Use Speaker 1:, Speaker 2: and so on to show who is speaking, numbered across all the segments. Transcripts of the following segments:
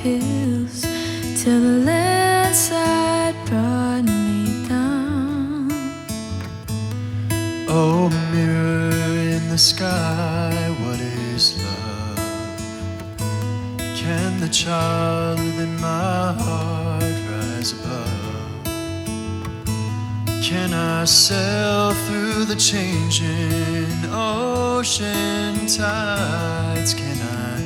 Speaker 1: hills till the landslide brought me down.
Speaker 2: Oh, mirror in the sky, what is love? Can the child within my heart rise above? Can I sail through the changing ocean tides? Can I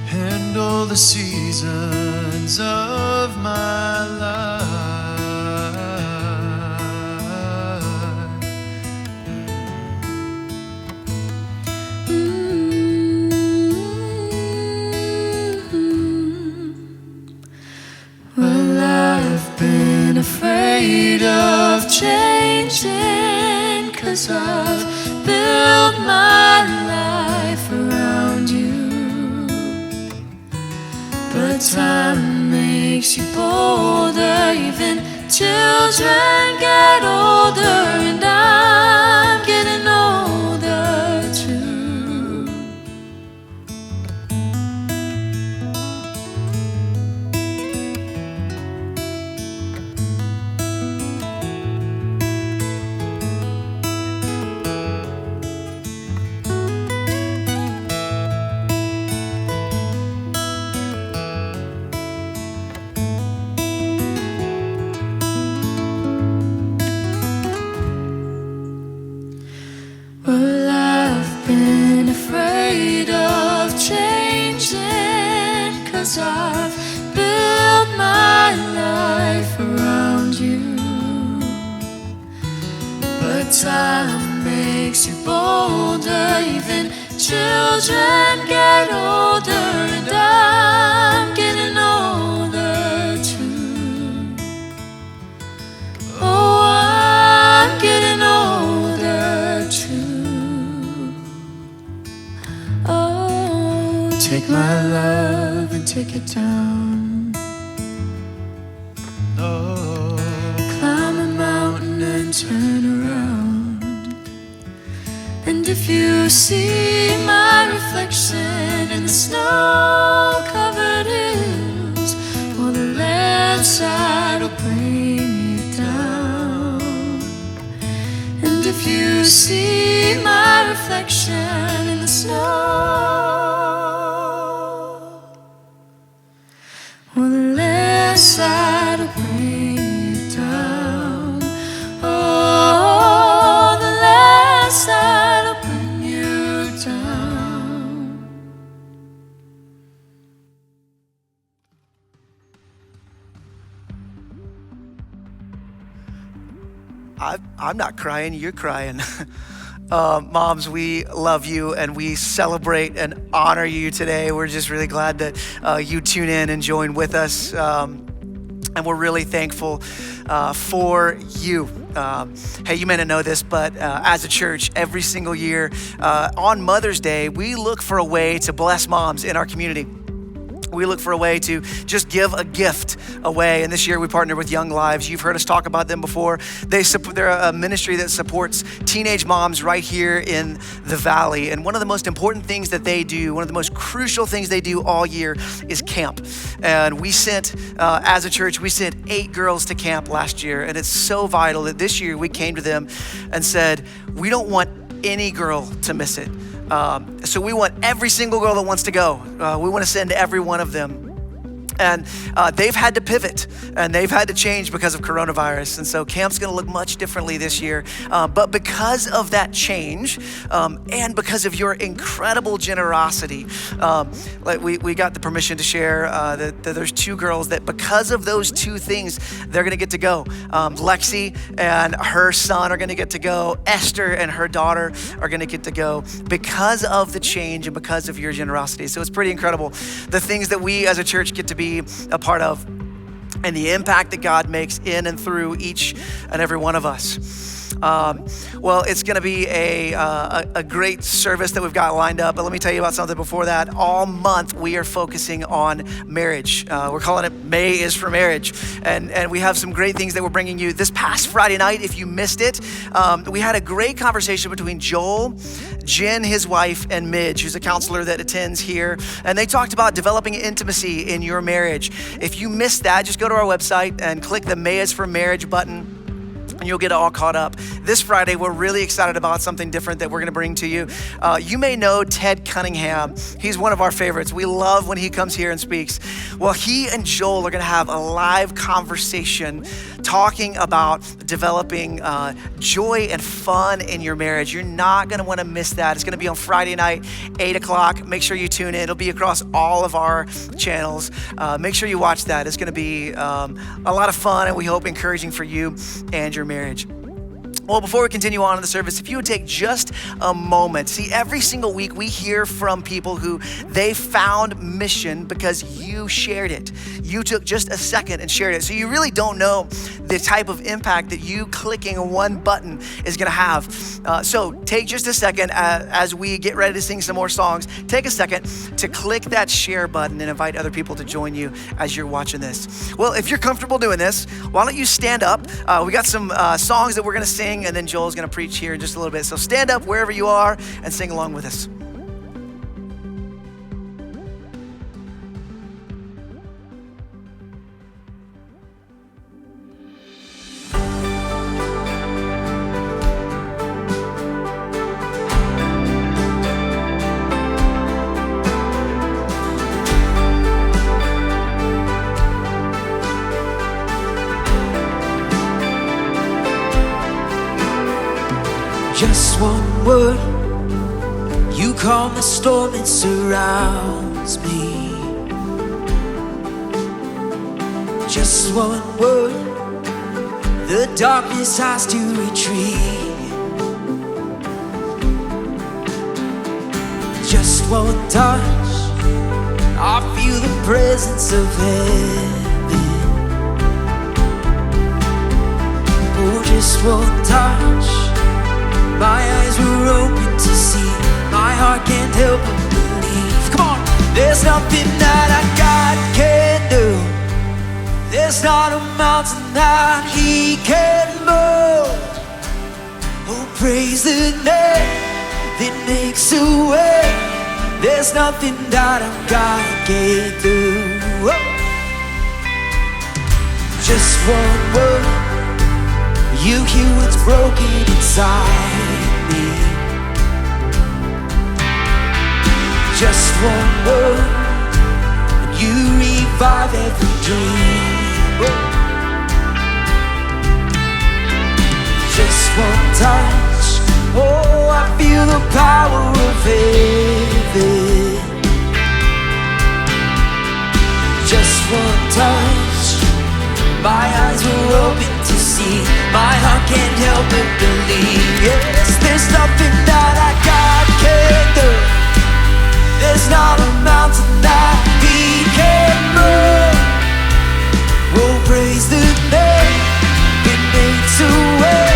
Speaker 2: handle the seasons of my life?
Speaker 1: Well, I've been afraid of changing, 'cause I've built my life around you. But time makes you bolder, even children get older, and I'm getting older too. Well, I've been afraid of changing, 'cause I've built my life around you. But time makes you bolder, even children get older, and I'm getting older too. Oh, I'm getting older too. Oh, take my love and take it down.
Speaker 2: Oh,
Speaker 1: Climb a mountain and turn around. And if you see my reflection in the snow-covered hills, well, the landslide will bring you down. And if you see my reflection in the snow, well, the landslide will bring you down. Oh, the landslide will bring you down.
Speaker 3: I'm not crying, you're crying. Moms, we love you and we celebrate and honor you today. We're just really glad that you tune in and join with us. And we're really thankful for you. Hey, you may not know this, but as a church, every single year on Mother's Day, we look for a way to bless moms in our community. We look for a way to just give a gift away. And this year we partnered with Young Lives. You've heard us talk about them before. They're a ministry that supports teenage moms right here in the Valley. And one of the most important things that they do, one of the most crucial things they do all year is camp. And we sent, as a church, we sent 8 girls to camp last year. And it's so vital that this year we came to them and said, we don't want any girl to miss it. So we want every single girl that wants to go. We want to send every one of them. And they've had to pivot and they've had to change because of coronavirus. And so camp's gonna look much differently this year. But because of that change and because of your incredible generosity, we got the permission to share that there's 2 girls that because of those 2 things, they're gonna get to go. Lexi and her son are gonna get to go. Esther and her daughter are gonna get to go because of the change and because of your generosity. So it's pretty incredible. The things that we as a church get to be a part of and the impact that God makes in and through each and every one of us. Well, it's going to be a great service that we've got lined up. But let me tell you about something before that. All month, we are focusing on marriage. We're calling it May is for Marriage. And we have some great things that we're bringing you. This past Friday night, if you missed it, we had a great conversation between Joel, Jen, his wife, and Midge, who's a counselor that attends here. And they talked about developing intimacy in your marriage. If you missed that, just go to our website and click the May is for Marriage button, and you'll get it all caught up. This Friday, we're really excited about something different that we're gonna bring to you. You may know Ted Cunningham. He's one of our favorites. We love when he comes here and speaks. Well, he and Joel are gonna have a live conversation talking about developing joy and fun in your marriage. You're not gonna wanna miss that. It's gonna be on Friday night, 8 o'clock. Make sure you tune in. It'll be across all of our channels. Make sure you watch that. It's gonna be a lot of fun, and we hope encouraging for you and your marriage. Well, before we continue on in the service, if you would take just a moment. See, every single week we hear from people who they found mission because you shared it. You took just a second and shared it. So you really don't know the type of impact that you clicking one button is gonna have. So take just a second as we get ready to sing some more songs. Take a second to click that share button and invite other people to join you as you're watching this. Well, if you're comfortable doing this, why don't you stand up? We got some songs that we're gonna sing, and then Joel's gonna preach here in just a little bit. So stand up wherever you are and sing along with us.
Speaker 1: Just one word, you calm the storm that surrounds me. Just one word, the darkness has to retreat. Just one touch, I feel the presence of heaven. Oh, just one touch, my eyes were open to see. My heart can't help but believe. Come on! There's nothing that I God can do. There's not a mountain that He can move. Oh, praise the name that makes a way. There's nothing that I God can do. Oh. Just one word, you hear what's broken inside me. Just one word, and you revive every dream. Oh. Just one touch, oh, I feel the power of heaven. Just one touch, my eyes were open to see. My heart can't help but believe. Yes, there's nothing that I God can do. There's not a mountain that He can move. Oh, praise the name that makes a way.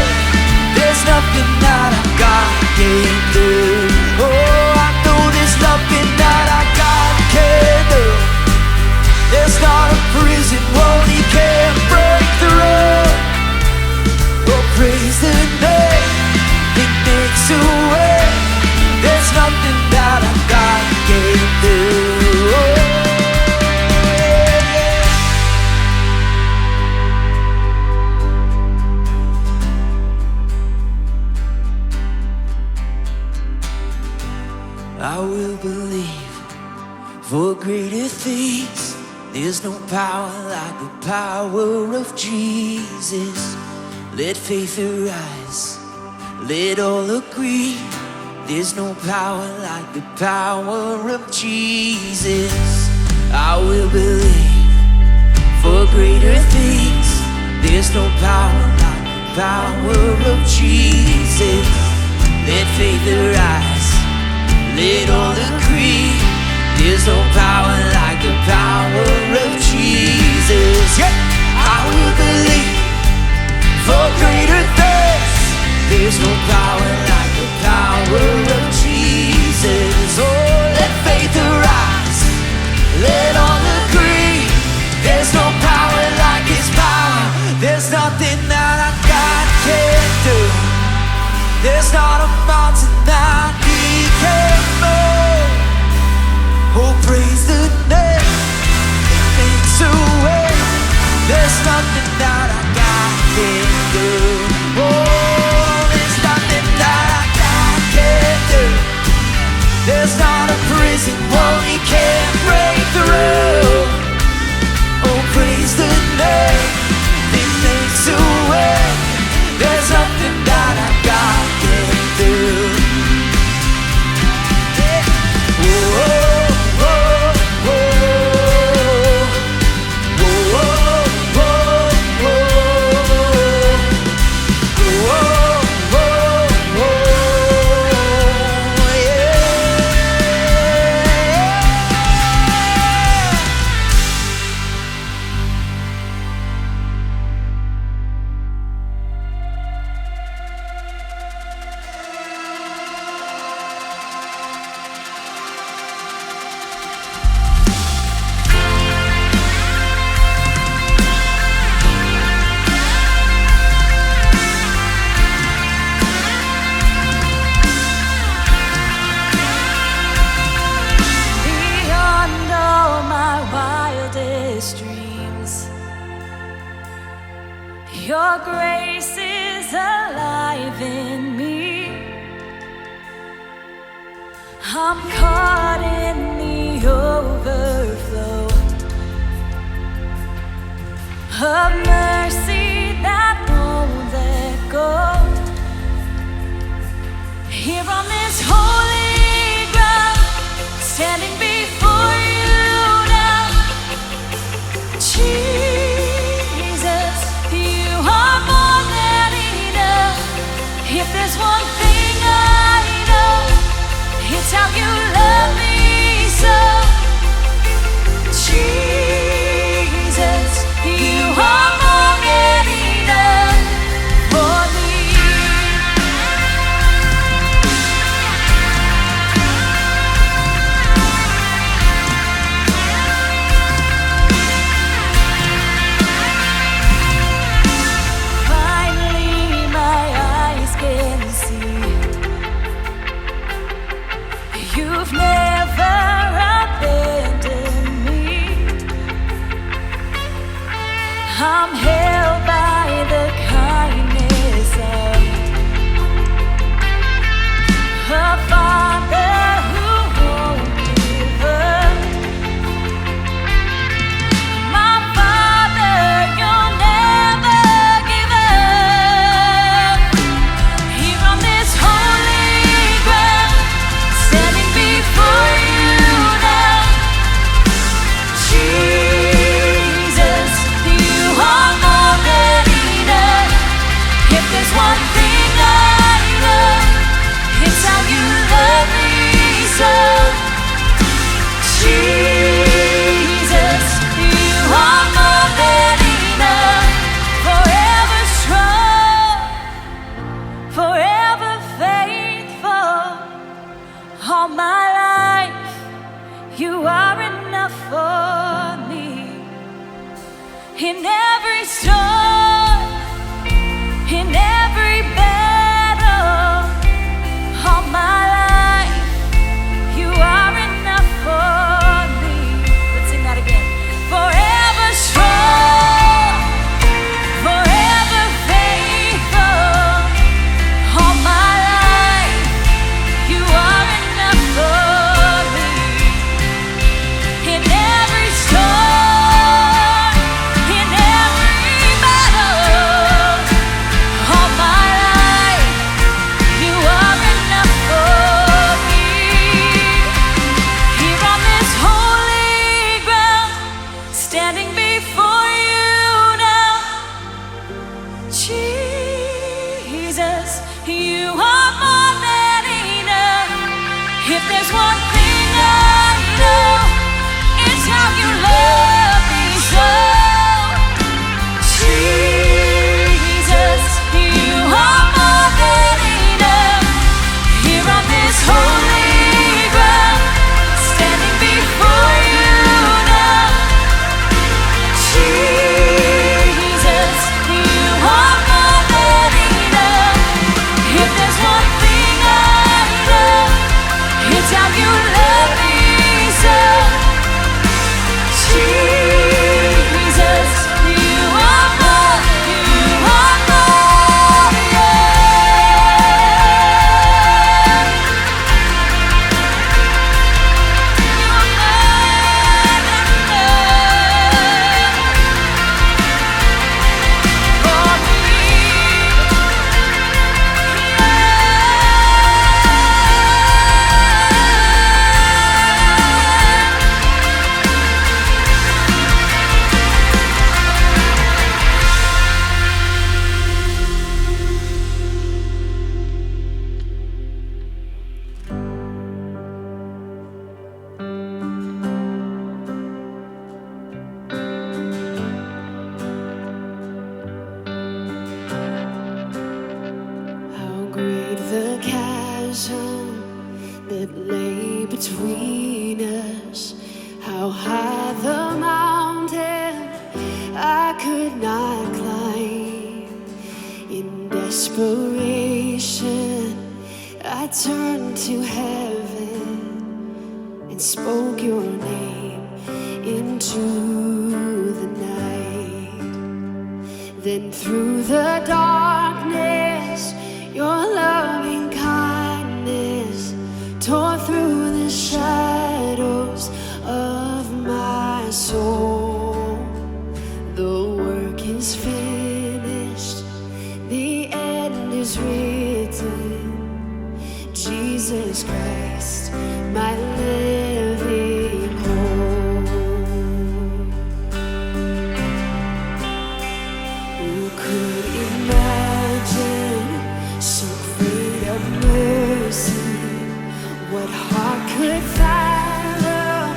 Speaker 1: There's nothing that I God can do. Oh, I know there's nothing that I God can do. There's not a prison wall He can't break through. Oh, praise the name that makes a way. There's nothing that I God can do. Oh, I will believe for greater things. There's no power like the power of Jesus. Let faith arise, let all agree. There's no power like the power of Jesus. I will believe for greater things. There's no power like the power of Jesus. Let faith arise, let all agree. There's no power like the power of Jesus. Yeah, I will believe for greater things. There's not a mountain that He can't move. Oh, praise the name that makes a way. There's nothing that I can't do. Oh, there's nothing that I can't do. There's not a prison wall He can't break through. Oh, praise the name that makes a way. There's nothing that I can't do. Yeah. Whoa, whoa, whoa, whoa, whoa, whoa, whoa, whoa, yeah.
Speaker 4: Beyond all my wildest dreams, Your grace is alive in me. I'm caught in the overflow of mercy that won't let go. Here on this holy ground, standing before You now, Jesus, You are more than enough. If there's one thing I know, it's how You love me so. Jesus, You are more than enough for me. Finally, my eyes can see You've never abandoned me. I'm held by the kindness of a Father who won't give up. My Father, You'll never give up. Here on this holy ground, standing before You now, Jesus, You are more than enough. If there's one thing I know, it's how You love me so. Jesus, You are more than enough. Forever strong, forever faithful. All my life, You are enough for me. In every storm, in every battle, all my life, You are enough for me. Let's sing that again. Forever strong, forever faithful, all my life, You are enough for me. In every storm, in every battle, all my life, You are enough for me. Here on this holy ground, standing before You now, Jesus, You are more than enough. If there's one thing I know, it's how You love me so. Jesus, You are more than enough. Here on this holy ground, standing before You now, Jesus, You are more than enough. If there's one between us. How high the mountain I could not climb. In desperation, I turned to heaven and spoke your name into the night. Then through the darkness, your loving kindness tore through the shadows of my soul. The work is finished, the end is written. Jesus Christ, my living hope. Who could imagine so great a mercy? What heart could fathom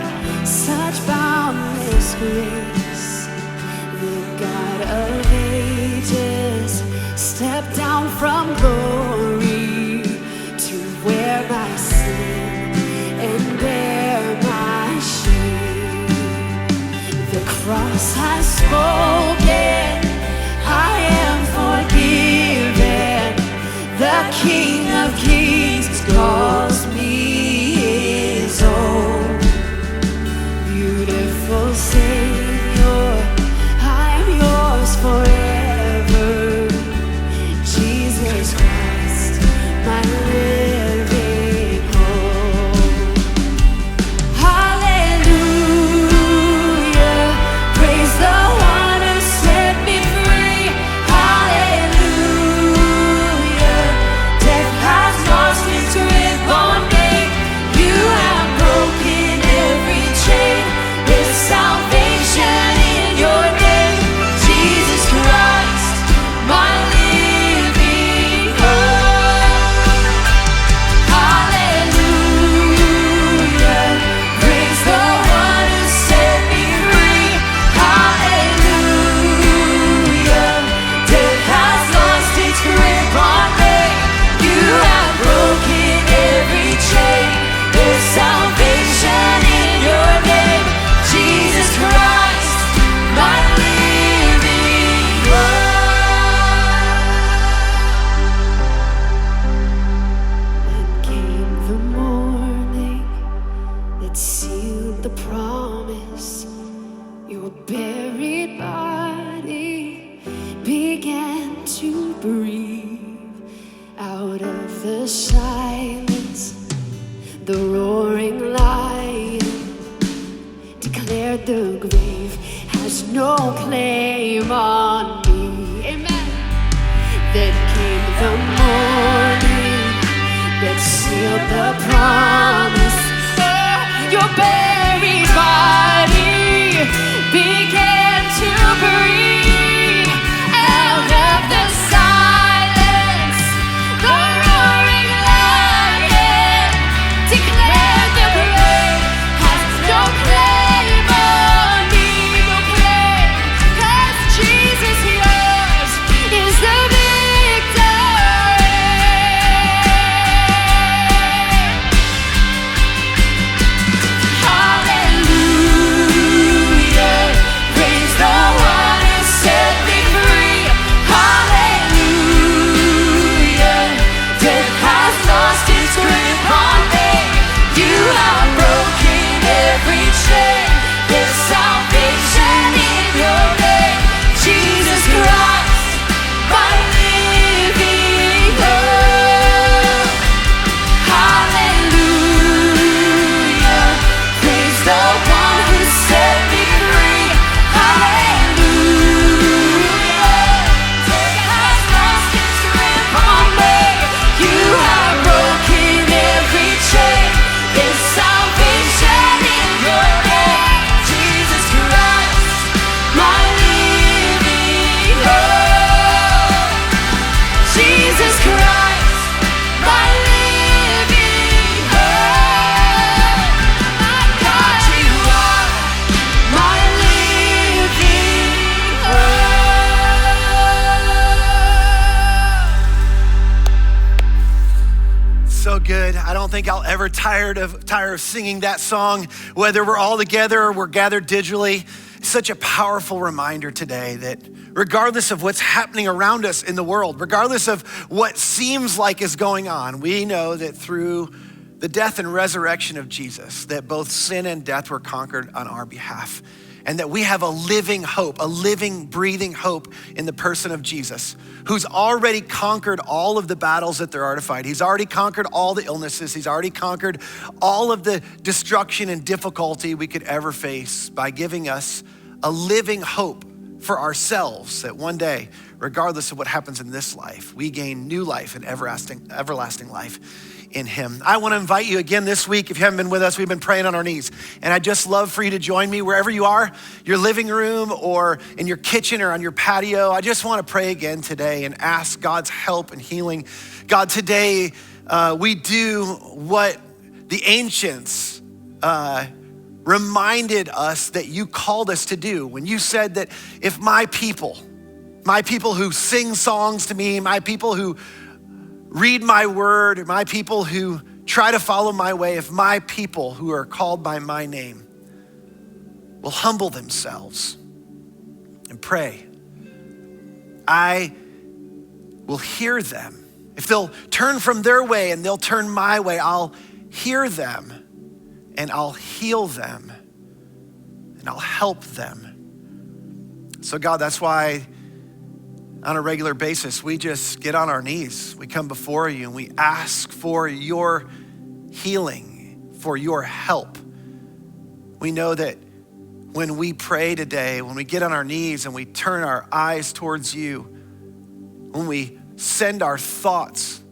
Speaker 4: such boundless grace? The God of ages stepped down from glory to wear my sin and bear my shame. The cross has spoken, I am forgiven. The King of Kings calls me his own. Beautiful Savior, I'm yours forever. Jesus Christ, my living hope. Hallelujah, praise the one who set me free. Hallelujah, death has lost its grip on me. You have broken every chain. There's salvation in your name. Jesus Christ, my living hope. Hallelujah, praise the one who set me free. Hallelujah, death has lost its grip on me. You have broken every chain. There's salvation in your name. Jesus Christ, my living hope. Then came the morning that sealed the promise. Your buried body began to breathe. Out of the silence, the roaring lion declared the grave has no claim on me. Amen. Then came the morning that sealed the promise. Your buried body began to breathe. Out of the silence, the roaring lion declared the grave has no claim on me. No claim, 'cause Jesus, yours is the victory. Hallelujah.
Speaker 2: don't think I'll ever tire of singing that song, whether we're all together or we're gathered digitally. It's such a powerful reminder today that regardless of what's happening around us in the world, regardless of what seems like is going on, we know that through the death and resurrection of Jesus, that both sin and death were conquered on our behalf. And that we have a living hope, a living, breathing hope in the person of Jesus, who's already conquered all of the battles that there are to fight. He's already conquered all the illnesses. He's already conquered all of the destruction and difficulty we could ever face by giving us a living hope for ourselves, that one day, regardless of what happens in this life, we gain new life and everlasting life in him. I want to invite you again this week. If you haven't been with us, we've been praying on our knees. And I'd just love for you to join me wherever you are, your living room or in your kitchen or on your patio. I just want to pray again today and ask God's help and healing. God, today we do what the ancients reminded us that you called us to do. When you said that if my people who sing songs to me, my people who read my word, my people who try to follow my way, if my people who are called by my name will humble themselves and pray, I will hear them. If they'll turn from their way and they'll turn my way, I'll hear them and I'll heal them and I'll help them. So God, that's why on a regular basis, we just get on our knees. We come before you and we ask for your healing, for your help. We know that when we pray today, when we get on our knees and we turn our eyes towards you, when we send our thoughts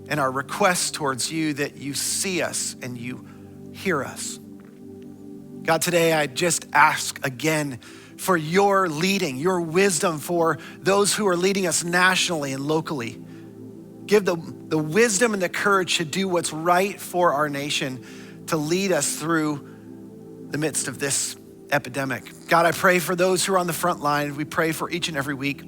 Speaker 2: and our requests towards you, that you see us and you hear us. God, today I just ask again for your leading, your wisdom for those who are leading us nationally and locally. Give the wisdom and the courage to do what's right for our nation, to lead us through the midst of this epidemic. God, I pray for those who are on the front line. We pray for each and every week.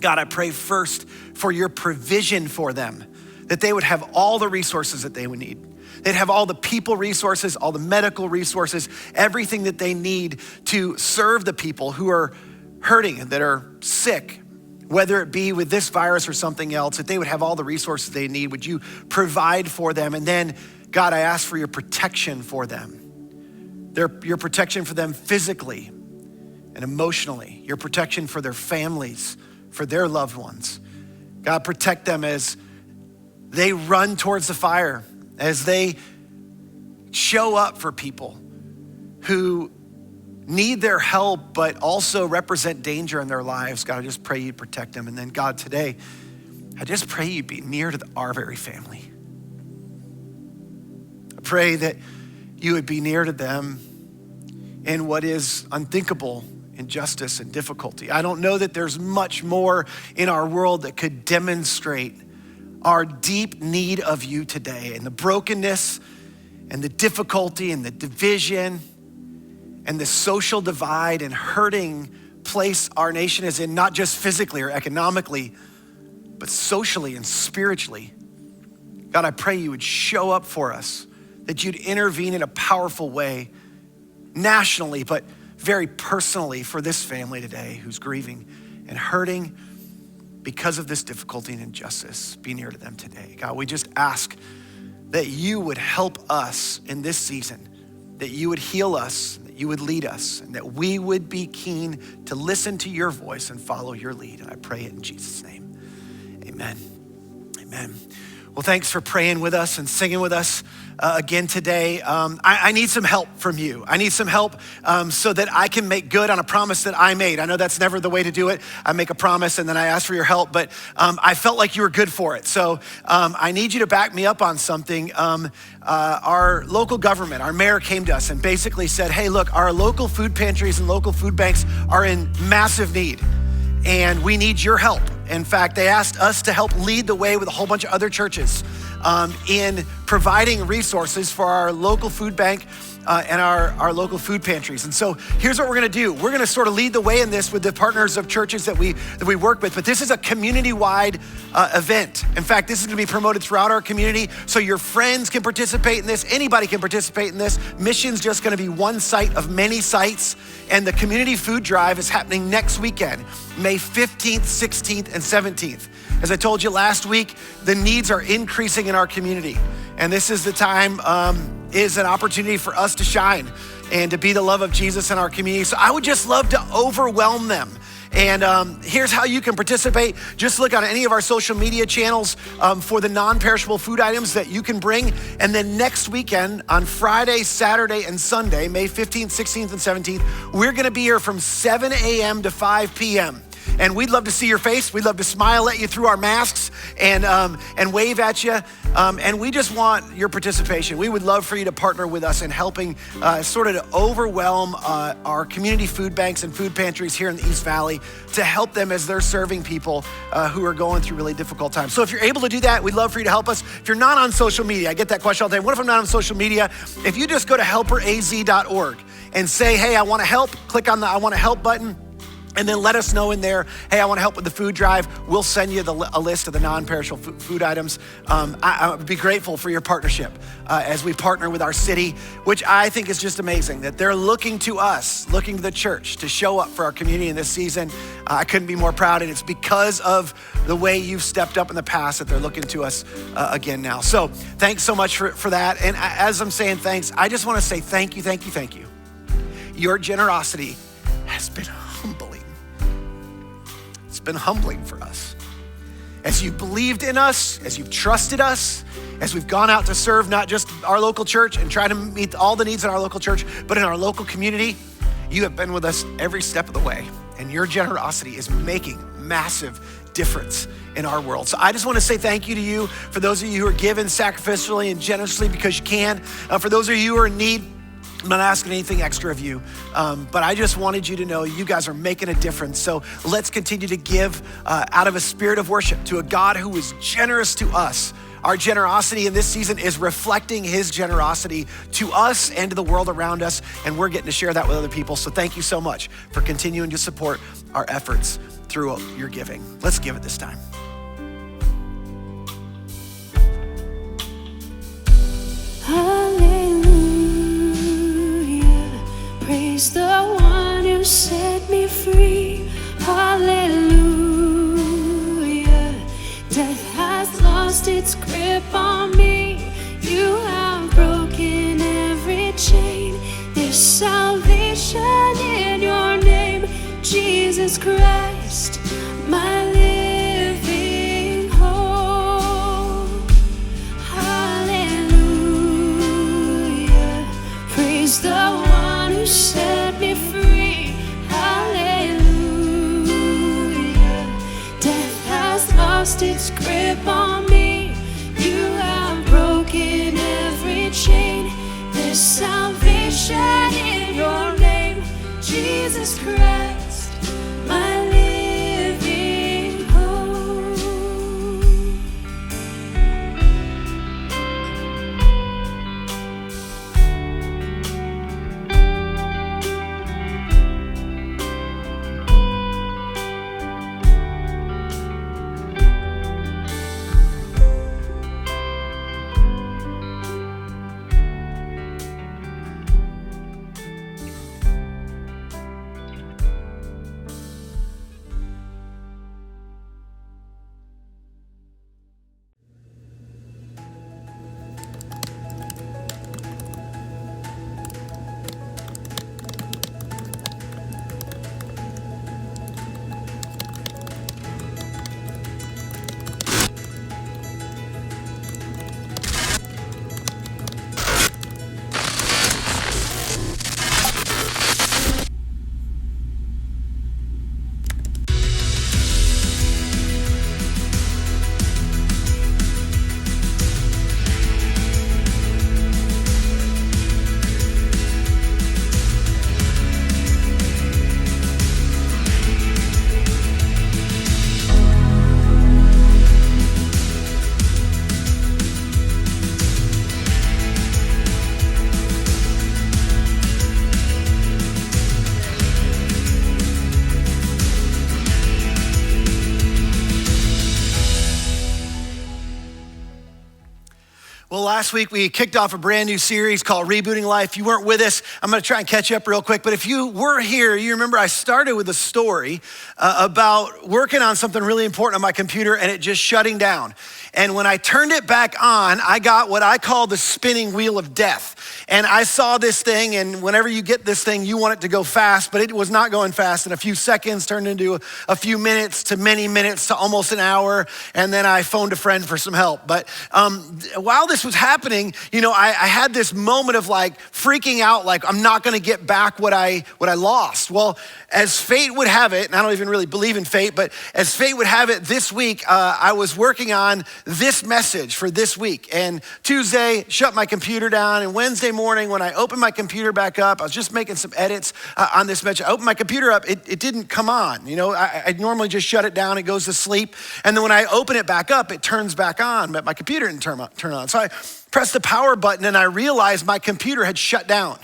Speaker 2: God, I pray first for your provision for them, that they would have all the resources that they would need. They'd have all the people resources, all the medical resources, everything that they need to serve the people who are hurting and that are sick, whether it be with this virus or something else, that they would have all the resources they need. Would you provide for them? And then, God, I ask for your protection for them. Your protection for them physically and emotionally, your protection for their families, for their loved ones. God, protect them as they run towards the fire, as they show up for people who need their help, but also represent danger in their lives. God, I just pray you'd protect them. And then God, today, I just pray you'd be near to our very family. I pray that you would be near to them in what is unthinkable injustice and difficulty. I don't know that there's much more in our world that could demonstrate our deep need of you today, and the brokenness and the difficulty and the division and the social divide and hurting place our nation is in, not just physically or economically, but socially and spiritually. God, I pray you would show up for us, that you'd intervene in a powerful way nationally, but very personally for this family today who's grieving and hurting because of this difficulty and injustice. Be near to them today. God, we just ask that you would help us in this season, that you would heal us, that you would lead us, and that we would be keen to listen to your voice and follow your lead. And I pray it in Jesus' name. Amen. Amen. Well, thanks for praying with us and singing with us again today. I need some help from you. I need some help so that I can make good on a promise that I made. I know that's never the way to do it. I make a promise and then I ask for your help, but I felt like you were good for it. So I need you to back me up on something. Our local government, our mayor came to us and basically said, hey, look, our local food pantries and local food banks are in massive need, and we need your help. In fact, they asked us to help lead the way with a whole bunch of other churches in providing resources for our local food bank and our local food pantries. And so here's what we're gonna do. We're gonna sort of lead the way in this with the partners of churches that we work with, but this is a community-wide event. In fact, this is gonna be promoted throughout our community, so your friends can participate in this, anybody can participate in this. Mission's just gonna be one site of many sites, and the community food drive is happening next weekend, May 15th, 16th, and 17th. As I told you last week, the needs are increasing in our community, and this is the time, is an opportunity for us to shine and to be the love of Jesus in our community. So I would just love to overwhelm them. And here's how you can participate. Just look on any of our social media channels for the non-perishable food items that you can bring. And then next weekend on Friday, Saturday, and Sunday, May 15th, 16th, and 17th, we're gonna be here from 7 a.m. to 5 p.m. And we'd love to see your face. We'd love to smile at you through our masks and wave at you. And we just want your participation. We would love for you to partner with us in helping sort of to overwhelm our community food banks and food pantries here in the East Valley to help them as they're serving people who are going through really difficult times. So if you're able to do that, we'd love for you to help us. If you're not on social media, I get that question all the time. What if I'm not on social media? If you just go to helperaz.org and say, hey, I wanna help, click on the I wanna help button, and then let us know in there, hey, I wanna help with the food drive. We'll send you a list of the non-perishable food items. I would be grateful for your partnership as we partner with our city, which I think is just amazing that they're looking to us, looking to the church to show up for our community in this season. I couldn't be more proud, and it's because of the way you've stepped up in the past that they're looking to us again now. So thanks so much for that. And as I'm saying thanks, I just wanna say thank you, thank you, thank you. Your generosity has been humbling. It's been humbling for us. As you've believed in us, as you've trusted us, as we've gone out to serve not just our local church and try to meet all the needs in our local church, but in our local community, you have been with us every step of the way. And your generosity is making massive difference in our world. So I just want to say thank you to you, for those of you who are giving sacrificially and generously because you can. For those of you who are in need, I'm not asking anything extra of you, but I just wanted you to know you guys are making a difference. So let's continue to give out of a spirit of worship to a God who is generous to us. Our generosity in this season is reflecting his generosity to us and to the world around us, and we're getting to share that with other people. So thank you so much for continuing to support our efforts through your giving. Let's give it this time.
Speaker 4: Praise the one who set me free. Hallelujah. Death has lost its grip on me. You have broken every chain. There's salvation in your name, Jesus Christ, my living hope. Hallelujah. Praise the one who set me free. Hallelujah. Death has lost its grip on me. You have broken every chain. There's salvation in your name, Jesus Christ, my living hope.
Speaker 2: Well, last week we kicked off a brand new series called Rebooting Life. If you weren't with us, I'm gonna try and catch you up real quick. But if you were here, you remember I started with a story about working on something really important on my computer and it just shutting down. And when I turned it back on, I got what I call the spinning wheel of death. And I saw this thing, and whenever you get this thing, you want it to go fast, but it was not going fast. In a few seconds, turned into a few minutes to many minutes to almost an hour, and then I phoned a friend for some help. But while this was happening, I had this moment of like freaking out, like I'm not gonna get back what I lost. Well, as fate would have it, and I don't even really believe in fate, but as fate would have it, this week, I was working on this message for this week. And Tuesday, shut my computer down, and Wednesday morning, when I opened my computer back up, I was just making some edits on this message. I opened my computer up, it didn't come on. I normally just shut it down, it goes to sleep. And then when I open it back up, it turns back on, but my computer didn't turn on. So I pressed the power button and I realized my computer had shut down.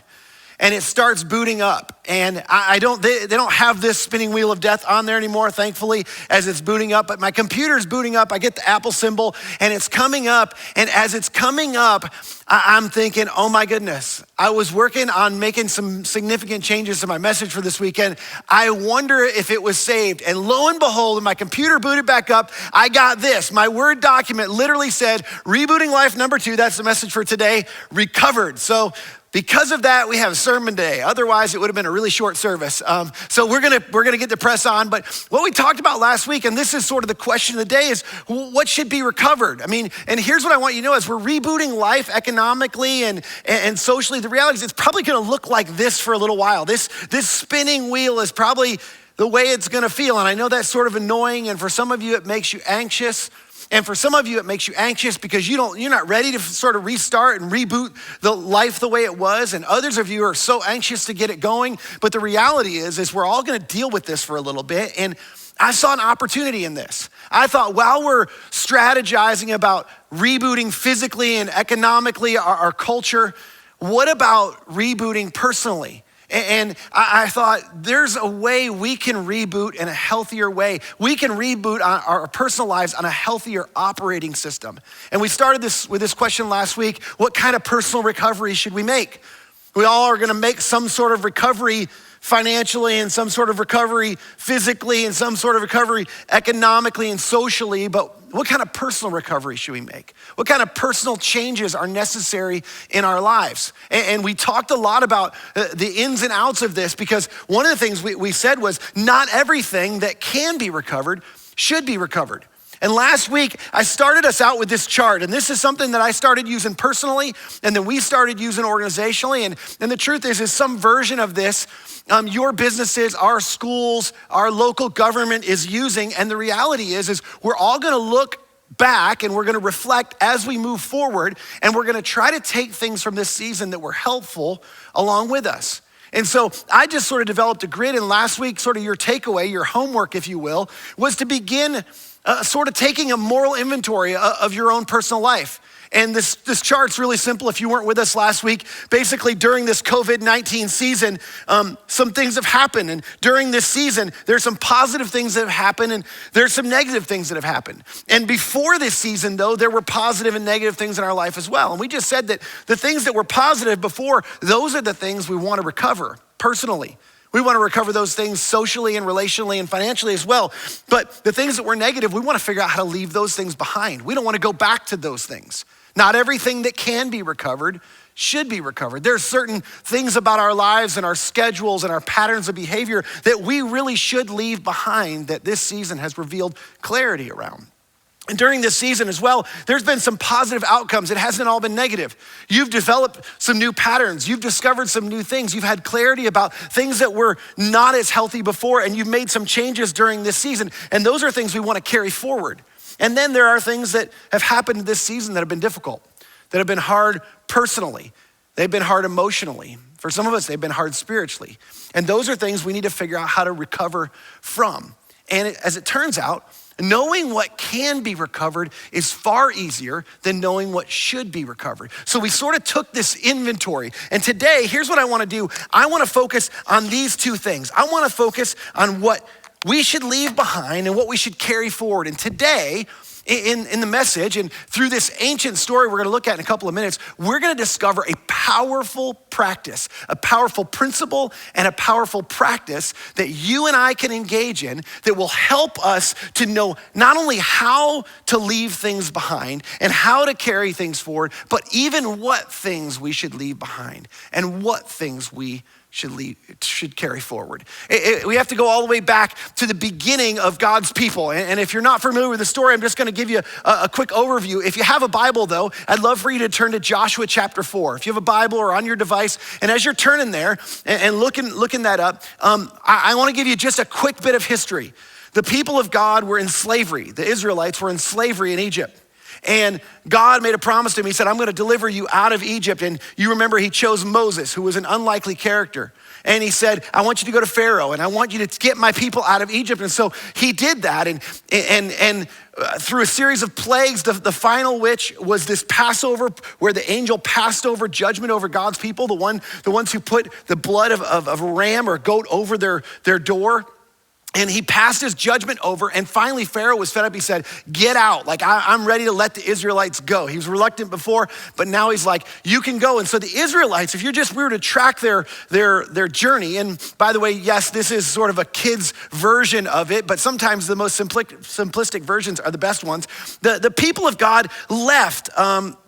Speaker 2: And it starts booting up. And they don't have this spinning wheel of death on there anymore, thankfully, as it's booting up. But my computer's booting up. I get the Apple symbol and it's coming up. And as it's coming up, I'm thinking, oh my goodness, I was working on making some significant changes to my message for this weekend. I wonder if it was saved. And lo and behold, when my computer booted back up, I got this. My Word document literally said, Rebooting Life number 2, that's the message for today, recovered. So because of that, we have a sermon day. Otherwise, it would have been a really short service. So we're gonna get to press on. But what we talked about last week, and this is sort of the question of the day, is what should be recovered? I mean, and here's what I want you to know: as we're rebooting life economically and socially, the reality is it's probably gonna look like this for a little while. This spinning wheel is probably the way it's gonna feel. And I know that's sort of annoying, and for some of you, it makes you anxious. And for some of you, it makes you anxious because you're not ready to sort of restart and reboot the life the way it was. And others of you are so anxious to get it going. But the reality is we're all gonna deal with this for a little bit. And I saw an opportunity in this. I thought while we're strategizing about rebooting physically and economically our culture, what about rebooting personally? And I thought there's a way we can reboot in a healthier way. We can reboot our personal lives on a healthier operating system. And we started this with this question last week: what kind of personal recovery should we make? We all are gonna make some sort of recovery financially, and some sort of recovery physically, and some sort of recovery economically and socially, but what kind of personal recovery should we make? What kind of personal changes are necessary in our lives? And we talked a lot about the ins and outs of this, because one of the things we said was not everything that can be recovered should be recovered. And last week, I started us out with this chart, and this is something that I started using personally, and then we started using organizationally, and the truth is some version of this, your businesses, our schools, our local government is using, and the reality is we're all gonna look back and we're gonna reflect as we move forward, and we're gonna try to take things from this season that were helpful along with us. And so I just sort of developed a grid, and last week, sort of your takeaway, your homework, if you will, was to begin sort of taking a moral inventory of your own personal life. And this chart's really simple. If you weren't with us last week, basically during this COVID-19 season, some things have happened. And during this season, there's some positive things that have happened and there's some negative things that have happened. And before this season though, there were positive and negative things in our life as well. And we just said that the things that were positive before, those are the things we want to recover personally. We want to recover those things socially and relationally and financially as well. But the things that were negative, we want to figure out how to leave those things behind. We don't want to go back to those things. Not everything that can be recovered should be recovered. There's certain things about our lives and our schedules and our patterns of behavior that we really should leave behind, that this season has revealed clarity around. And during this season as well, there's been some positive outcomes. It hasn't all been negative. You've developed some new patterns. You've discovered some new things. You've had clarity about things that were not as healthy before, and you've made some changes during this season. And those are things we want to carry forward. And then there are things that have happened this season that have been difficult, that have been hard personally. They've been hard emotionally. For some of us, they've been hard spiritually. And those are things we need to figure out how to recover from. And as it turns out, knowing what can be recovered is far easier than knowing what should be recovered. So we sort of took this inventory. And today, here's what I want to do. I want to focus on these two things. I want to focus on what we should leave behind and what we should carry forward. And today, In the message and through this ancient story we're gonna look at in a couple of minutes, we're gonna discover a powerful practice, a powerful principle, and a powerful practice that you and I can engage in that will help us to know not only how to leave things behind and how to carry things forward, but even what things we should leave behind and what things we should carry forward. We have to go all the way back to the beginning of God's people. And if you're not familiar with the story, I'm just gonna give you a quick overview. If you have a Bible though, I'd love for you to turn to Joshua chapter 4. If you have a Bible or on your device, and as you're turning there and looking that up, I wanna give you just a quick bit of history. The people of God were in slavery. The Israelites were in slavery in Egypt. And God made a promise to him. He said, I'm gonna deliver you out of Egypt. And you remember he chose Moses, who was an unlikely character. And he said, I want you to go to Pharaoh and I want you to get my people out of Egypt. And so he did that. And through a series of plagues, the final which was this Passover where the angel passed over judgment over God's people, the ones who put the blood of a ram or goat over their door. And he passed his judgment over, and finally Pharaoh was fed up. He said, get out, like I'm ready to let the Israelites go. He was reluctant before, but now he's like, you can go. And so the Israelites, if we were to track their journey, and by the way, yes, this is sort of a kid's version of it, but sometimes the most simplistic versions are the best ones. The people of God left the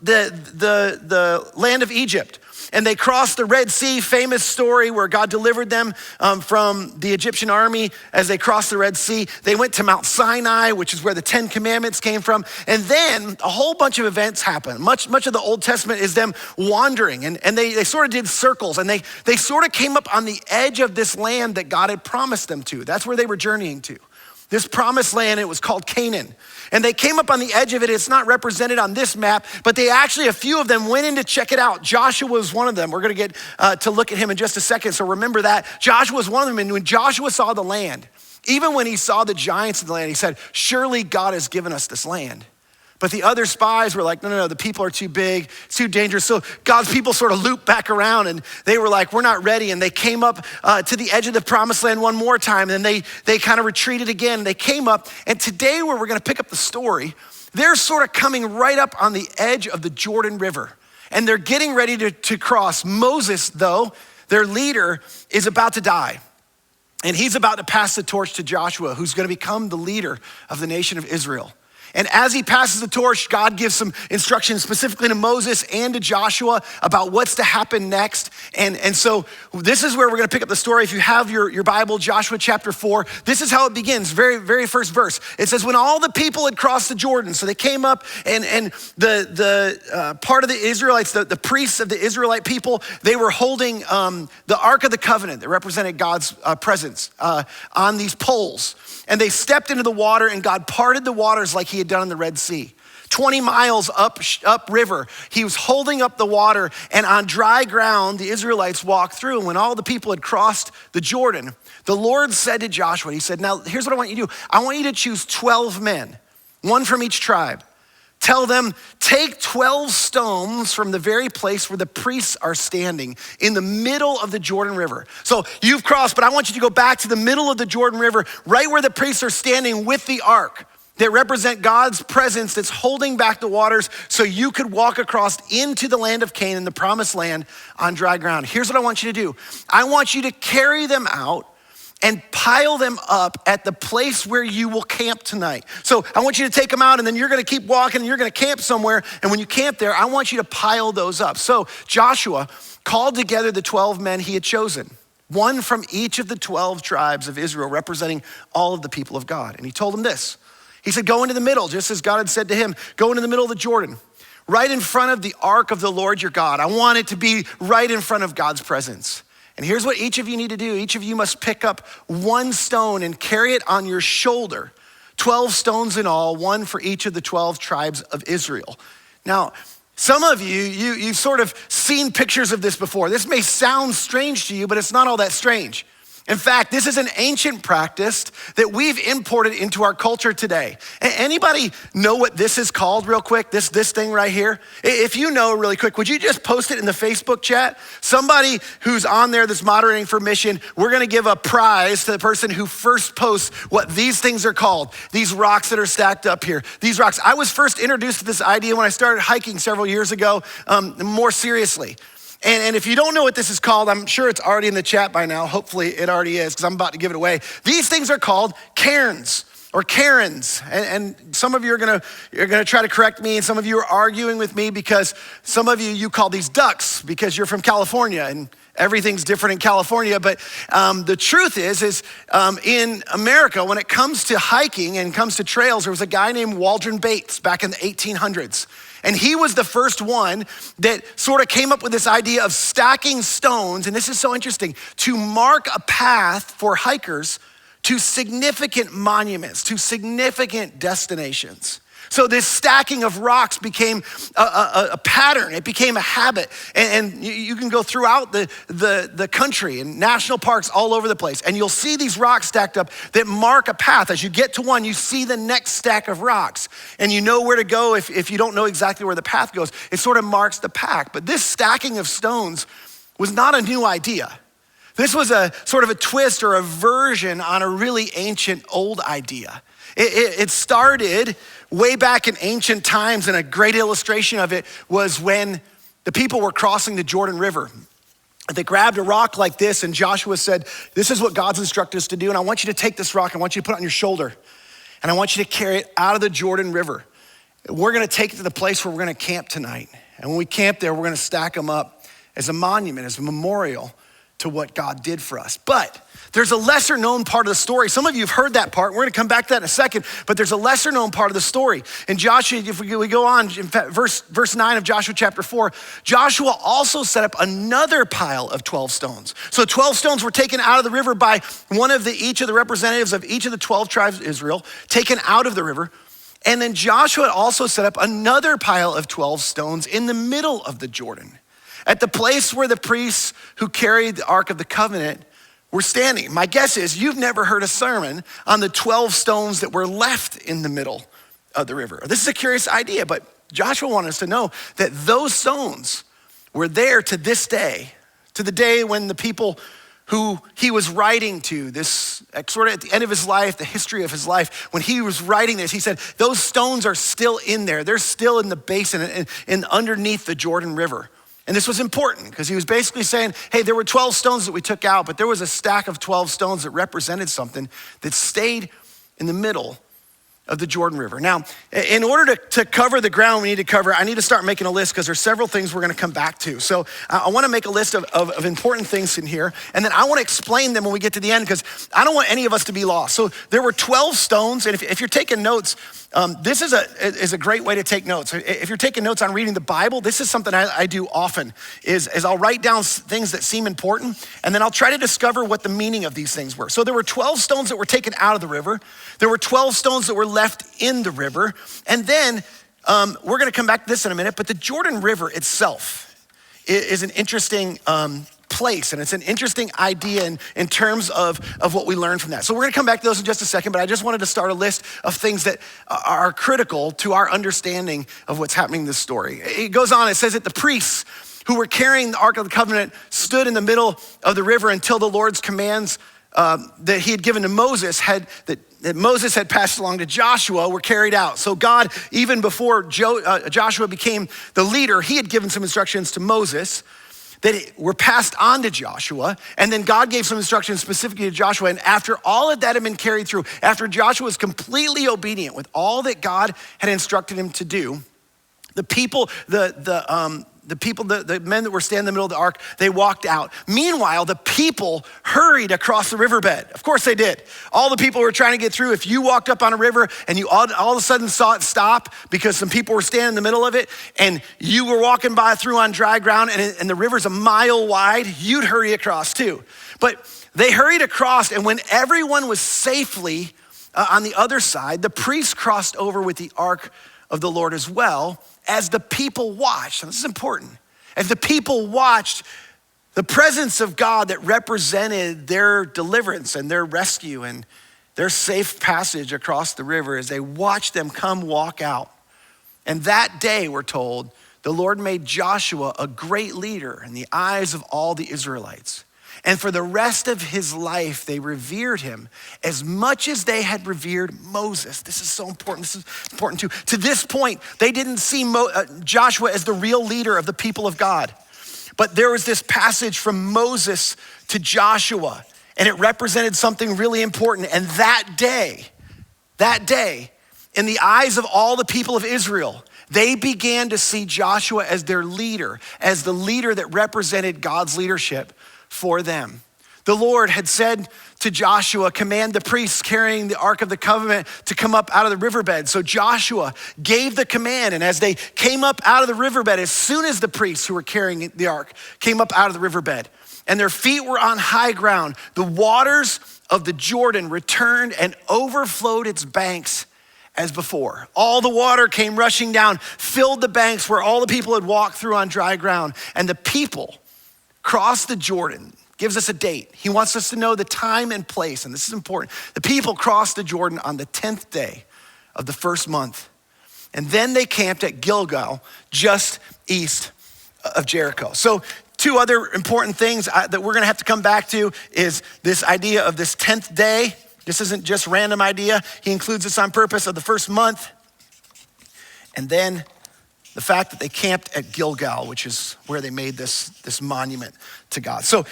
Speaker 2: land of Egypt. And they crossed the Red Sea, famous story where God delivered them from the Egyptian army as they crossed the Red Sea. They went to Mount Sinai, which is where the 10 Commandments came from. And then a whole bunch of events happened. Much of the Old Testament is them wandering. And they sort of did circles. And they sort of came up on the edge of this land that God had promised them to. That's where they were journeying to. This promised land, it was called Canaan. And they came up on the edge of it. It's not represented on this map, but they actually, a few of them went in to check it out. Joshua was one of them. We're gonna get to look at him in just a second, so remember that. Joshua was one of them, and when Joshua saw the land, even when he saw the giants in the land, he said, surely God has given us this land. But the other spies were like, no, the people are too big, it's too dangerous. So God's people sort of looped back around and they were like, we're not ready. And they came up to the edge of the promised land one more time. And then they kind of retreated again. They came up, and today where we're gonna pick up the story, they're sort of coming right up on the edge of the Jordan River. And they're getting ready to cross. Moses, though, their leader, is about to die. And he's about to pass the torch to Joshua, who's gonna become the leader of the nation of Israel. And as he passes the torch, God gives some instructions specifically to Moses and to Joshua about what's to happen next. And so this is where we're gonna pick up the story. If you have your Bible, Joshua chapter 4, this is how it begins, very, very first verse. It says, when all the people had crossed the Jordan, so they came up and the part of the Israelites, the priests of the Israelite people, they were holding the Ark of the Covenant that represented God's presence on these poles. And they stepped into the water, and God parted the waters like he had done in the Red Sea. 20 miles up river, he was holding up the water, and on dry ground, the Israelites walked through. And when all the people had crossed the Jordan, the Lord said to Joshua, he said, now here's what I want you to do. I want you to choose 12 men, one from each tribe. Tell them, take 12 stones from the very place where the priests are standing in the middle of the Jordan River. So you've crossed, but I want you to go back to the middle of the Jordan River, right where the priests are standing with the ark that represent God's presence that's holding back the waters so you could walk across into the land of Canaan, the promised land, on dry ground. Here's what I want you to do. I want you to carry them out and pile them up at the place where you will camp tonight. So I want you to take them out, and then you're gonna keep walking and you're gonna camp somewhere. And when you camp there, I want you to pile those up. So Joshua called together the 12 men he had chosen, one from each of the 12 tribes of Israel, representing all of the people of God. And he told them this. He said, go into the middle, just as God had said to him, go into the middle of the Jordan, right in front of the ark of the Lord your God. I want it to be right in front of God's presence. And here's what each of you need to do. Each of you must pick up one stone and carry it on your shoulder. 12 stones in all, one for each of the 12 tribes of Israel. Now, some of you've sort of seen pictures of this before. This may sound strange to you, but it's not all that strange. In fact, this is an ancient practice that we've imported into our culture today. Anybody know what this is called real quick? This thing right here? If you know really quick, would you just post it in the Facebook chat? Somebody who's on there that's moderating for mission, we're gonna give a prize to the person who first posts what these things are called. These rocks that are stacked up here. These rocks. I was first introduced to this idea when I started hiking several years ago, more seriously. And if you don't know what this is called, I'm sure it's already in the chat by now. Hopefully it already is, because I'm about to give it away. These things are called cairns or Karens. And some of you are gonna try to correct me, and some of you are arguing with me because some of you call these ducks because you're from California and everything's different in California. But the truth is in America, when it comes to hiking and comes to trails, there was a guy named Waldron Bates back in the 1800s. And he was the first one that sort of came up with this idea of stacking stones, and this is so interesting, to mark a path for hikers to significant monuments, to significant destinations. So this stacking of rocks became a pattern. It became a habit. And you can go throughout the country and national parks all over the place, and you'll see these rocks stacked up that mark a path. As you get to one, you see the next stack of rocks, and you know where to go if you don't know exactly where the path goes. It sort of marks the path. But this stacking of stones was not a new idea. This was a sort of a twist or a version on a really ancient old idea. It started way back in ancient times, and a great illustration of it was when the people were crossing the Jordan River. They grabbed a rock like this, and Joshua said, this is what God's instructed us to do, and I want you to take this rock, I want you to put it on your shoulder, and I want you to carry it out of the Jordan River. We're gonna take it to the place where we're gonna camp tonight. And when we camp there, we're gonna stack them up as a monument, as a memorial to what God did for us. But there's a lesser known part of the story. Some of you have heard that part. We're gonna come back to that in a second, but there's a lesser known part of the story. In Joshua, if we go on, in fact, verse 9 of Joshua chapter 4, Joshua also set up another pile of 12 stones. So 12 stones were taken out of the river by each of the representatives of each of the 12 tribes of Israel, taken out of the river. And then Joshua also set up another pile of 12 stones in the middle of the Jordan, at the place where the priests who carried the Ark of the Covenant were standing. My guess is you've never heard a sermon on the 12 stones that were left in the middle of the river. This is a curious idea, but Joshua wanted us to know that those stones were there to this day, to the day when the people who he was writing to, this sort of at the end of his life, the history of his life, when he was writing this, he said, those stones are still in there. They're still in the basin and underneath the Jordan River. And this was important because he was basically saying, hey, there were 12 stones that we took out, but there was a stack of 12 stones that represented something that stayed in the middle of the Jordan River. Now, in order to cover the ground we need to cover, I need to start making a list because there's several things we're gonna come back to. So I wanna make a list of important things in here, and then I wanna explain them when we get to the end because I don't want any of us to be lost. So there were 12 stones, and if you're taking notes, this is a great way to take notes. If you're taking notes on reading the Bible, this is something I do often, is I'll write down things that seem important, and then I'll try to discover what the meaning of these things were. So there were 12 stones that were taken out of the river. There were 12 stones that were left in the river. And then we're gonna come back to this in a minute, but the Jordan River itself is an interesting place, and it's an interesting idea in terms of what we learn from that. So we're gonna come back to those in just a second, but I just wanted to start a list of things that are critical to our understanding of what's happening in this story. It goes on, it says that the priests who were carrying the Ark of the Covenant stood in the middle of the river until the Lord's commands that he had given to Moses that Moses had passed along to Joshua were carried out. So God, even before Joshua became the leader, he had given some instructions to Moses that were passed on to Joshua. And then God gave some instructions specifically to Joshua. And after all of that had been carried through, after Joshua was completely obedient with all that God had instructed him to do, the people, the men that were standing in the middle of the ark, they walked out. Meanwhile, the people hurried across the riverbed. Of course they did. All the people were trying to get through. If you walked up on a river and you all of a sudden saw it stop because some people were standing in the middle of it and you were walking by through on dry ground and the river's a mile wide, you'd hurry across too. But they hurried across, and when everyone was safely on the other side, the priests crossed over with the ark of the Lord as well, as the people watched. And this is important. As the people watched, The presence of God that represented their deliverance and their rescue and their safe passage across the river as they watched them come walk out. And that day, we're told, the Lord made Joshua a great leader in the eyes of all the Israelites. And for the rest of his life, they revered him as much as they had revered Moses. This is so important. This is important too. To this point, they didn't see Joshua as the real leader of the people of God. But there was this passage from Moses to Joshua, and it represented something really important. And that day, in the eyes of all the people of Israel, they began to see Joshua as their leader, as the leader that represented God's leadership for them. The Lord had said to Joshua, command the priests carrying the Ark of the Covenant to come up out of the riverbed. So Joshua gave the command, and as they came up out of the riverbed, as soon as the priests who were carrying the Ark came up out of the riverbed, and their feet were on high ground, the waters of the Jordan returned and overflowed its banks as before. All the water came rushing down, filled the banks where all the people had walked through on dry ground, and the people crossed the Jordan. Gives us a date. He wants us to know the time and place, and this is important. The people crossed the Jordan on the 10th day of the first month, and then they camped at Gilgal, just east of Jericho. So two other important things that we're gonna have to come back to is this idea of this 10th day. This isn't just random idea. He includes this on purpose of the first month, and then the fact that they camped at Gilgal, which is where they made this monument to God. So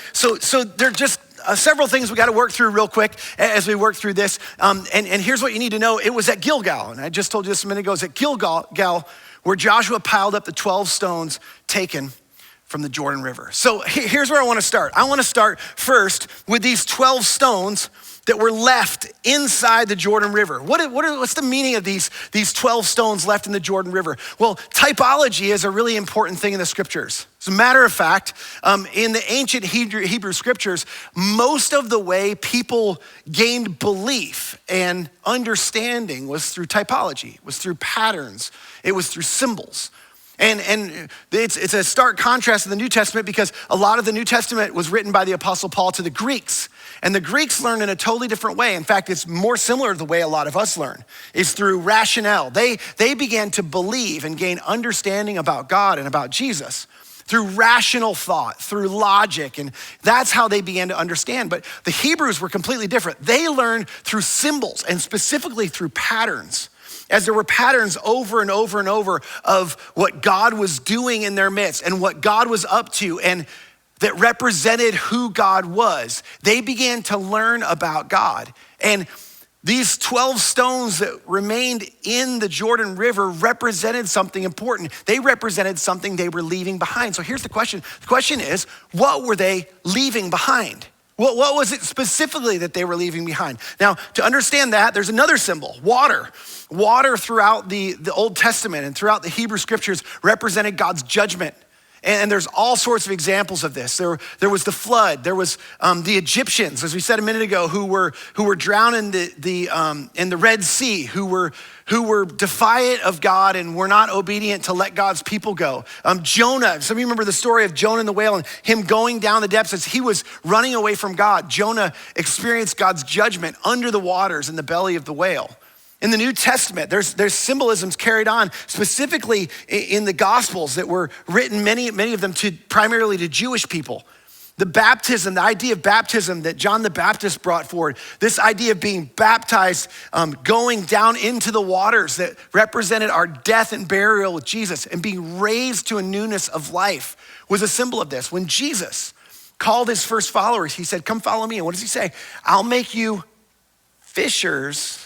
Speaker 2: there are just several things we got to work through real quick as we work through this. And here's what you need to know. It was at Gilgal, and I just told you this a minute ago. It was at Gilgal where Joshua piled up the 12 stones taken from the Jordan River. So here's where I want to start. I want to start first with these 12 stones that were left inside the Jordan River. What's the meaning of these 12 stones left in the Jordan River? Well, typology is a really important thing in the scriptures. As a matter of fact, in the ancient Hebrew scriptures, most of the way people gained belief and understanding was through typology, was through patterns, it was through symbols. And it's a stark contrast to the New Testament because a lot of the New Testament was written by the Apostle Paul to the Greeks. And the Greeks learned in a totally different way. In fact, it's more similar to the way a lot of us learn, is through rationale. They began to believe and gain understanding about God and about Jesus through rational thought, through logic, and that's how they began to understand. But the Hebrews were completely different. They learned through symbols and specifically through patterns. As there were patterns over and over and over of what God was doing in their midst and what God was up to and that represented who God was, they began to learn about God. And these 12 stones that remained in the Jordan River represented something important. They represented something they were leaving behind. So here's the question. The question is, what were they leaving behind? What was it specifically that they were leaving behind? Now, to understand that, there's another symbol, water. Water throughout the Old Testament and throughout the Hebrew scriptures represented God's judgment. And there's all sorts of examples of this. There was the flood. There was the Egyptians, as we said a minute ago, who were drowned in the Red Sea, who were defiant of God and were not obedient to let God's people go. Jonah, some of you remember the story of Jonah and the whale and him going down the depths as he was running away from God. Jonah experienced God's judgment under the waters in the belly of the whale. In the New Testament, there's symbolisms carried on specifically in the Gospels that were written, many of them primarily to Jewish people. The baptism, the idea of baptism that John the Baptist brought forward, this idea of being baptized, going down into the waters that represented our death and burial with Jesus and being raised to a newness of life was a symbol of this. When Jesus called his first followers, he said, come follow me. And what does he say? I'll make you fishers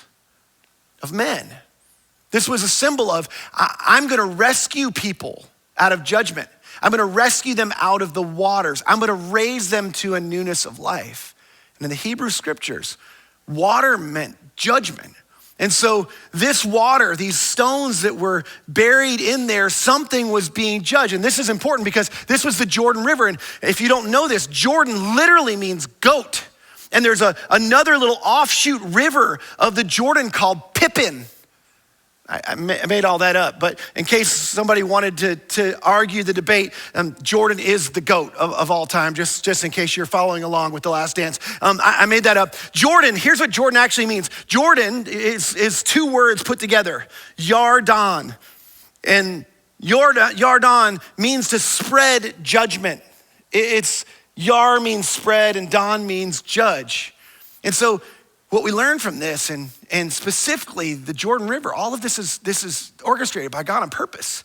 Speaker 2: of men. This was a symbol of, I'm gonna rescue people out of judgment. I'm gonna rescue them out of the waters. I'm gonna raise them to a newness of life. And in the Hebrew scriptures, water meant judgment. And so this water, these stones that were buried in there, something was being judged. And this is important because this was the Jordan River. And if you don't know this, Jordan literally means goat. And there's another little offshoot river of the Jordan called Pippin. I made all that up, but in case somebody wanted to argue the debate, Jordan is the GOAT of all time, just in case you're following along with The Last Dance. I made that up. Jordan, here's what Jordan actually means. Jordan is two words put together, Yardan. And Yardan means to spread judgment. It's Yar means spread and Don means judge. And so what we learn from this, and specifically the Jordan River, all of this is orchestrated by God on purpose.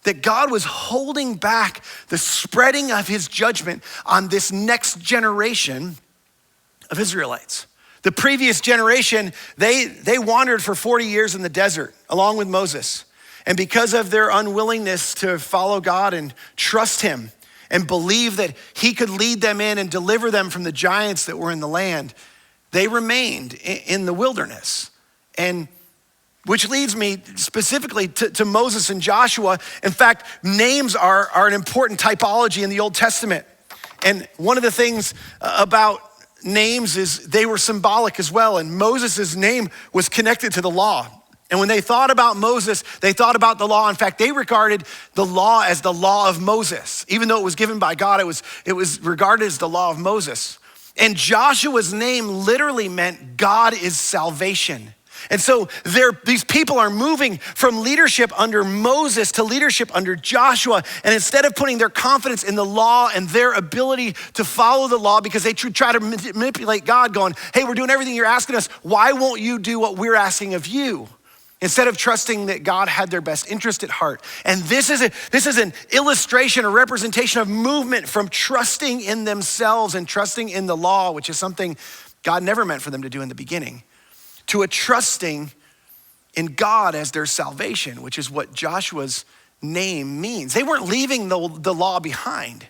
Speaker 2: That God was holding back the spreading of his judgment on this next generation of Israelites. The previous generation, they wandered for 40 years in the desert along with Moses. And because of their unwillingness to follow God and trust him and believe that he could lead them in and deliver them from the giants that were in the land, they remained in the wilderness. And which leads me specifically to Moses and Joshua. In fact, names are an important typology in the Old Testament. And one of the things about names is they were symbolic as well. And Moses' name was connected to the law. And when they thought about Moses, they thought about the law. In fact, they regarded the law as the law of Moses. Even though it was given by God, it was regarded as the law of Moses. And Joshua's name literally meant God is salvation. And so these people are moving from leadership under Moses to leadership under Joshua. And instead of putting their confidence in the law and their ability to follow the law because they try to manipulate God, going, hey, we're doing everything you're asking us. Why won't you do what we're asking of you? Instead of trusting that God had their best interest at heart. And this is an illustration, a representation of movement from trusting in themselves and trusting in the law, which is something God never meant for them to do in the beginning, to a trusting in God as their salvation, which is what Joshua's name means. They weren't leaving the law behind.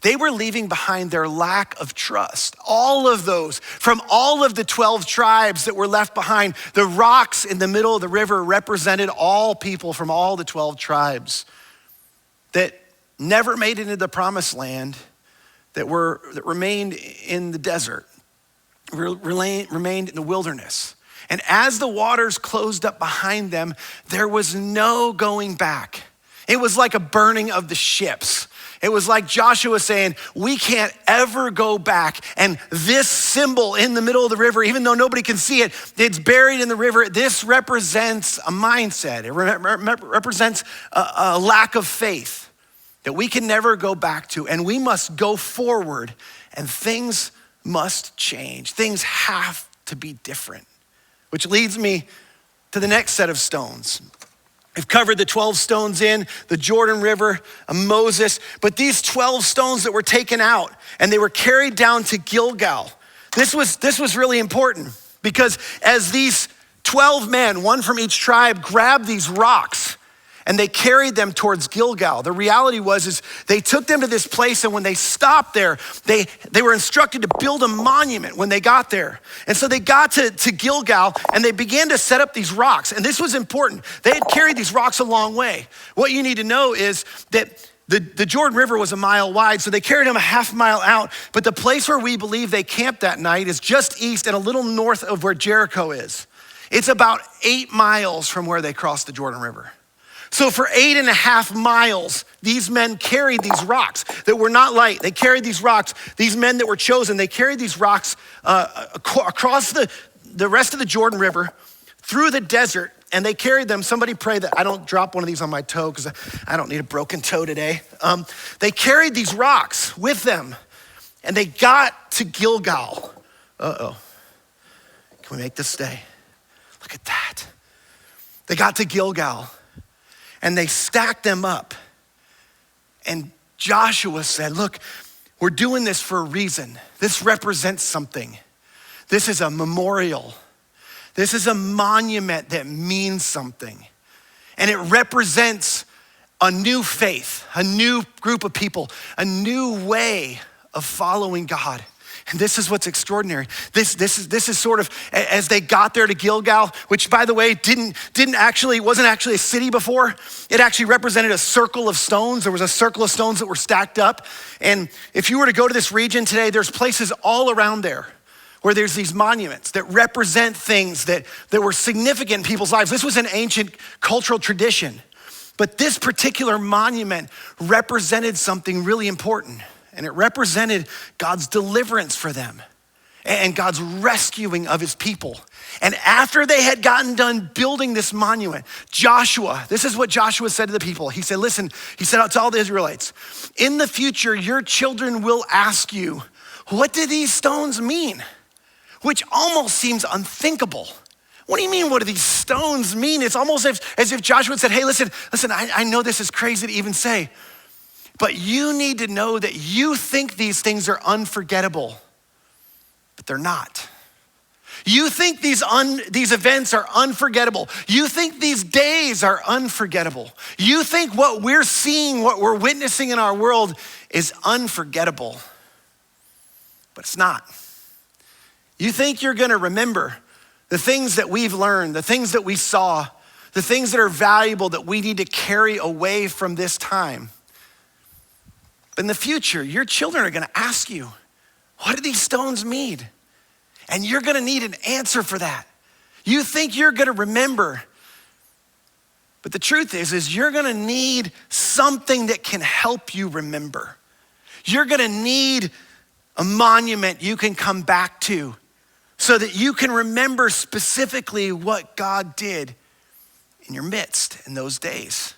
Speaker 2: They were leaving behind their lack of trust. All of those, from all of the 12 tribes that were left behind, the rocks in the middle of the river represented all people from all the 12 tribes that never made it into the promised land, that remained in the desert, remained in the wilderness. And as the waters closed up behind them, there was no going back. It was like a burning of the ships. It was like Joshua saying, we can't ever go back. And this symbol in the middle of the river, even though nobody can see it, it's buried in the river. This represents a mindset. It represents a lack of faith that we can never go back to. And we must go forward and things must change. Things have to be different, which leads me to the next set of stones. We've covered the 12 stones in the Jordan River, Moses, but these 12 stones that were taken out and they were carried down to Gilgal. This was really important because as these 12 men, one from each tribe, grabbed these rocks and they carried them towards Gilgal. The reality was they took them to this place, and when they stopped there, they were instructed to build a monument when they got there. And so they got to Gilgal and they began to set up these rocks. And this was important. They had carried these rocks a long way. What you need to know is that the Jordan River was a mile wide, so they carried them a half mile out. But the place where we believe they camped that night is just east and a little north of where Jericho is. It's about 8 miles from where they crossed the Jordan River. So for 8.5 miles, these men carried these rocks that were not light. They carried these rocks, these men that were chosen, they carried these rocks across the rest of the Jordan River, through the desert, and they carried them. Somebody pray that I don't drop one of these on my toe because I don't need a broken toe today. They carried these rocks with them, and they got to Gilgal. Uh-oh. Can we make this stay? Look at that. They got to Gilgal. And they stacked them up. And Joshua said, look, we're doing this for a reason. This represents something. This is a memorial. This is a monument that means something. And it represents a new faith, a new group of people, a new way of following God. And this is what's extraordinary. This is sort of, as they got there to Gilgal, which by the way, wasn't actually a city before. It actually represented a circle of stones. There was a circle of stones that were stacked up. And if you were to go to this region today, there's places all around there where there's these monuments that represent things that were significant in people's lives. This was an ancient cultural tradition, but this particular monument represented something really important, and it represented God's deliverance for them and God's rescuing of his people. And after they had gotten done building this monument, Joshua, this is what Joshua said to the people. He said, listen, he said out to all the Israelites, in the future, your children will ask you, what do these stones mean? Which almost seems unthinkable. What do you mean, what do these stones mean? It's almost as if Joshua said, hey, listen, I know this is crazy to even say, but you need to know that you think these things are unforgettable, but they're not. You think these events are unforgettable. You think these days are unforgettable. You think what we're seeing, what we're witnessing in our world is unforgettable, but it's not. You think you're gonna remember the things that we've learned, the things that we saw, the things that are valuable that we need to carry away from this time. But in the future, your children are gonna ask you, what do these stones mean? And you're gonna need an answer for that. You think you're gonna remember, but the truth is you're gonna need something that can help you remember. You're gonna need a monument you can come back to so that you can remember specifically what God did in your midst in those days.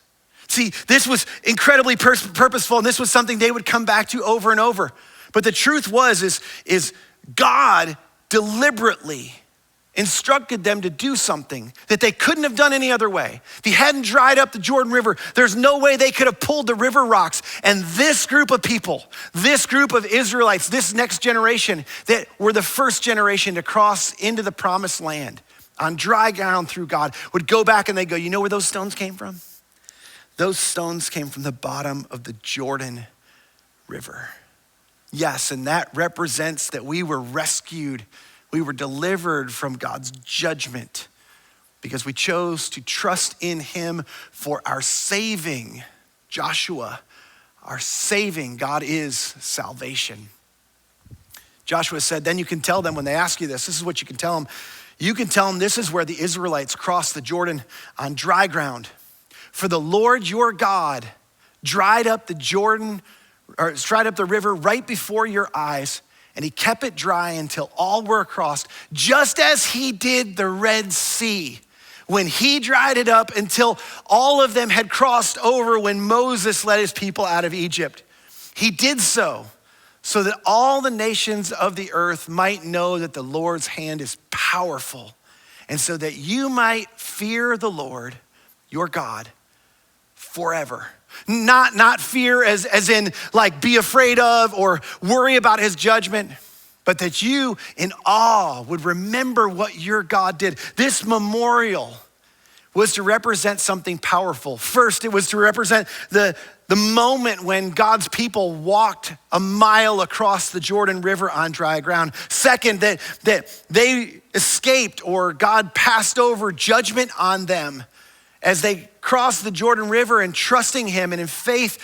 Speaker 2: See, this was incredibly purposeful, and this was something they would come back to over and over. But the truth is God deliberately instructed them to do something that they couldn't have done any other way. If he hadn't dried up the Jordan River, there's no way they could have pulled the river rocks. And this group of people, this group of Israelites, this next generation that were the first generation to cross into the promised land on dry ground through God, would go back and they go, you know where those stones came from? Those stones came from the bottom of the Jordan River. Yes, and that represents that we were rescued, we were delivered from God's judgment because we chose to trust in him for our saving. Joshua, our saving, God is salvation. Joshua said, then you can tell them when they ask you this is what you can tell them. You can tell them this is where the Israelites crossed the Jordan on dry ground. For the Lord your God dried up the river right before your eyes, and he kept it dry until all were crossed, just as he did the Red Sea when he dried it up until all of them had crossed over when Moses led his people out of Egypt. He did so that all the nations of the earth might know that the Lord's hand is powerful, and so that you might fear the Lord, your God, forever. Not fear as in like be afraid of or worry about his judgment, but that you in awe would remember what your God did. This memorial was to represent something powerful. First, it was to represent the moment when God's people walked a mile across the Jordan River on dry ground. Second, that they escaped or God passed over judgment on them as they crossed the Jordan River and trusting him and in faith,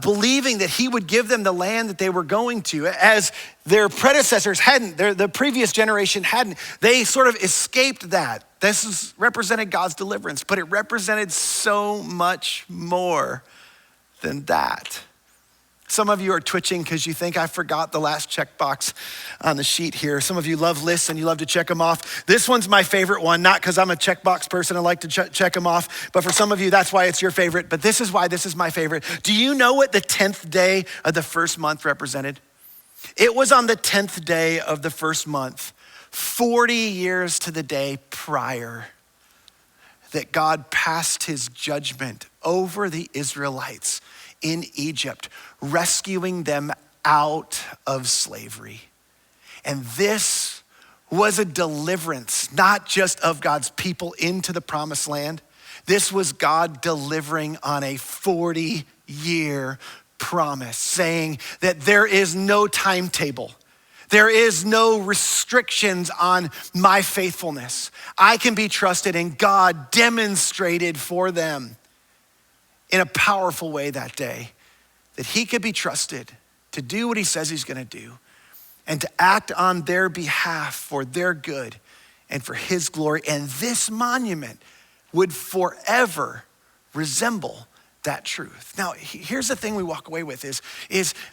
Speaker 2: believing that he would give them the land that they were going to, as their predecessors hadn't, the previous generation hadn't. They sort of escaped that. This represented God's deliverance, but it represented so much more than that. Some of you are twitching because you think I forgot the last checkbox on the sheet here. Some of you love lists and you love to check them off. This one's my favorite one, not because I'm a checkbox person and like to check them off, but for some of you, that's why it's your favorite. But this is why this is my favorite. Do you know what the 10th day of the first month represented? It was on the 10th day of the first month, 40 years to the day prior, that God passed his judgment over the Israelites in Egypt, rescuing them out of slavery. And this was a deliverance, not just of God's people into the promised land. This was God delivering on a 40-year promise, saying that there is no timetable. There is no restrictions on my faithfulness. I can be trusted, and God demonstrated for them in a powerful way that day that he could be trusted to do what he says he's gonna do and to act on their behalf for their good and for his glory. And this monument would forever resemble that truth. Now, here's the thing we walk away with is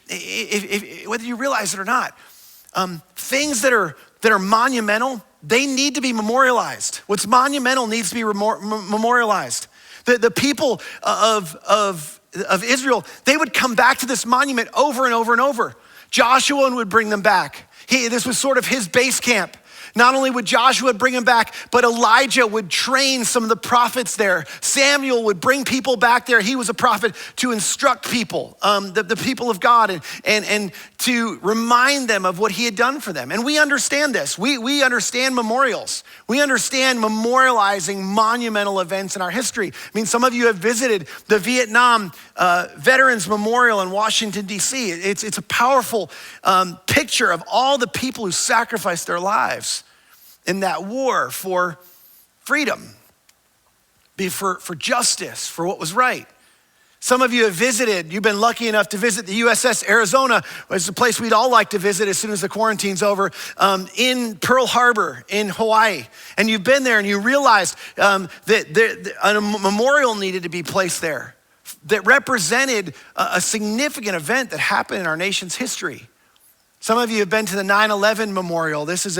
Speaker 2: if whether you realize it or not, things that are monumental, they need to be memorialized. What's monumental needs to be memorialized. The people of Israel, they would come back to this monument over and over and over. Joshua would bring them back. This was sort of his base camp. Not only would Joshua bring him back, but Elijah would train some of the prophets there. Samuel would bring people back there. He was a prophet to instruct people, the people of God, and to remind them of what he had done for them. And we understand this. We understand memorials. We understand memorializing monumental events in our history. I mean, some of you have visited the Vietnam Veterans Memorial in Washington, D.C. It's a powerful picture of all the people who sacrificed their lives in that war for freedom, for justice, for what was right. Some of you have visited, you've been lucky enough to visit the USS Arizona, which is a place we'd all like to visit as soon as the quarantine's over, in Pearl Harbor in Hawaii. And you've been there and you realized that a memorial needed to be placed there that represented a significant event that happened in our nation's history. Some of you have been to the 9/11 memorial. This is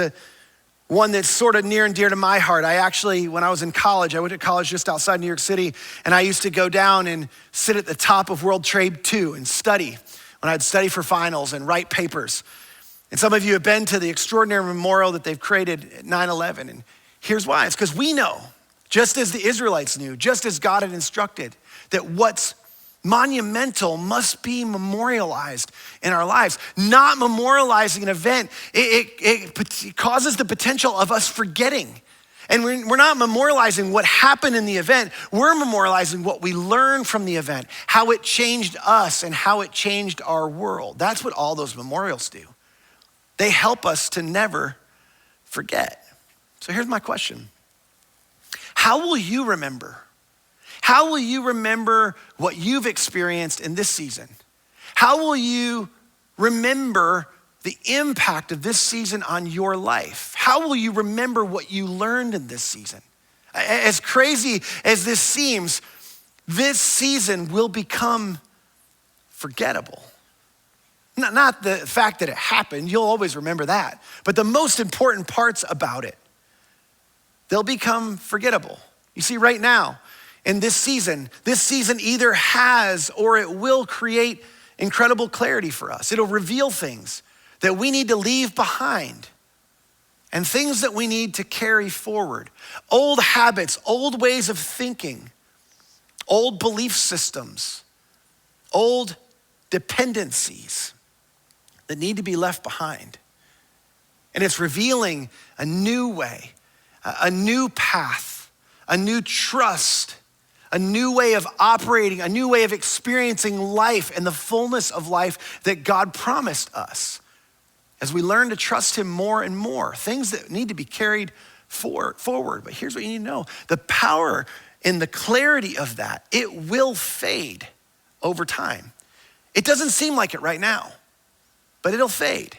Speaker 2: one that's sort of near and dear to my heart. I actually, when I was in college, I went to college just outside New York City, and I used to go down and sit at the top of World Trade II and study, when I'd study for finals and write papers. And some of you have been to the extraordinary memorial that they've created at 9/11. And here's why. It's because we know, just as the Israelites knew, just as God had instructed, that what's monumental must be memorialized in our lives. Not memorializing an event, it causes the potential of us forgetting. And we're not memorializing what happened in the event, we're memorializing what we learned from the event, how it changed us and how it changed our world. That's what all those memorials do. They help us to never forget. So here's my question. How will you remember? How will you remember what you've experienced in this season? How will you remember the impact of this season on your life? How will you remember what you learned in this season? As crazy as this seems, this season will become forgettable. Not the fact that it happened, you'll always remember that, but the most important parts about it, they'll become forgettable. You see, right now, in this season either has or it will create incredible clarity for us. It'll reveal things that we need to leave behind and things that we need to carry forward. Old habits, old ways of thinking, old belief systems, old dependencies that need to be left behind. And it's revealing a new way, a new path, a new trust, a new way of operating, a new way of experiencing life and the fullness of life that God promised us as we learn to trust him more and more, things that need to be carried forward. But here's what you need to know. The power and the clarity of that, it will fade over time. It doesn't seem like it right now, but it'll fade.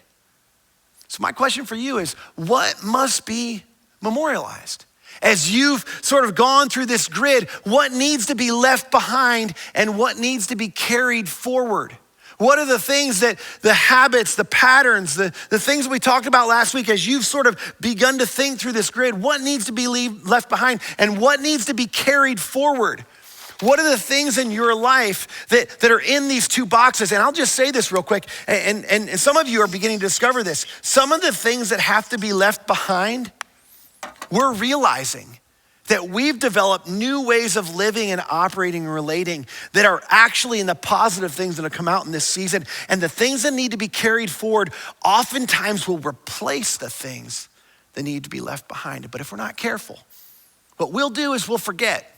Speaker 2: So my question for you is, what must be memorialized? As you've sort of gone through this grid, what needs to be left behind and what needs to be carried forward? What are the things that the habits, the patterns, the things we talked about last week as you've sort of begun to think through this grid, what needs to be left behind and what needs to be carried forward? What are the things in your life that are in these two boxes? And I'll just say this real quick, and some of you are beginning to discover this. Some of the things that have to be left behind, we're realizing that we've developed new ways of living and operating and relating that are actually in the positive things that have come out in this season. And the things that need to be carried forward oftentimes will replace the things that need to be left behind. But if we're not careful, what we'll do is we'll forget.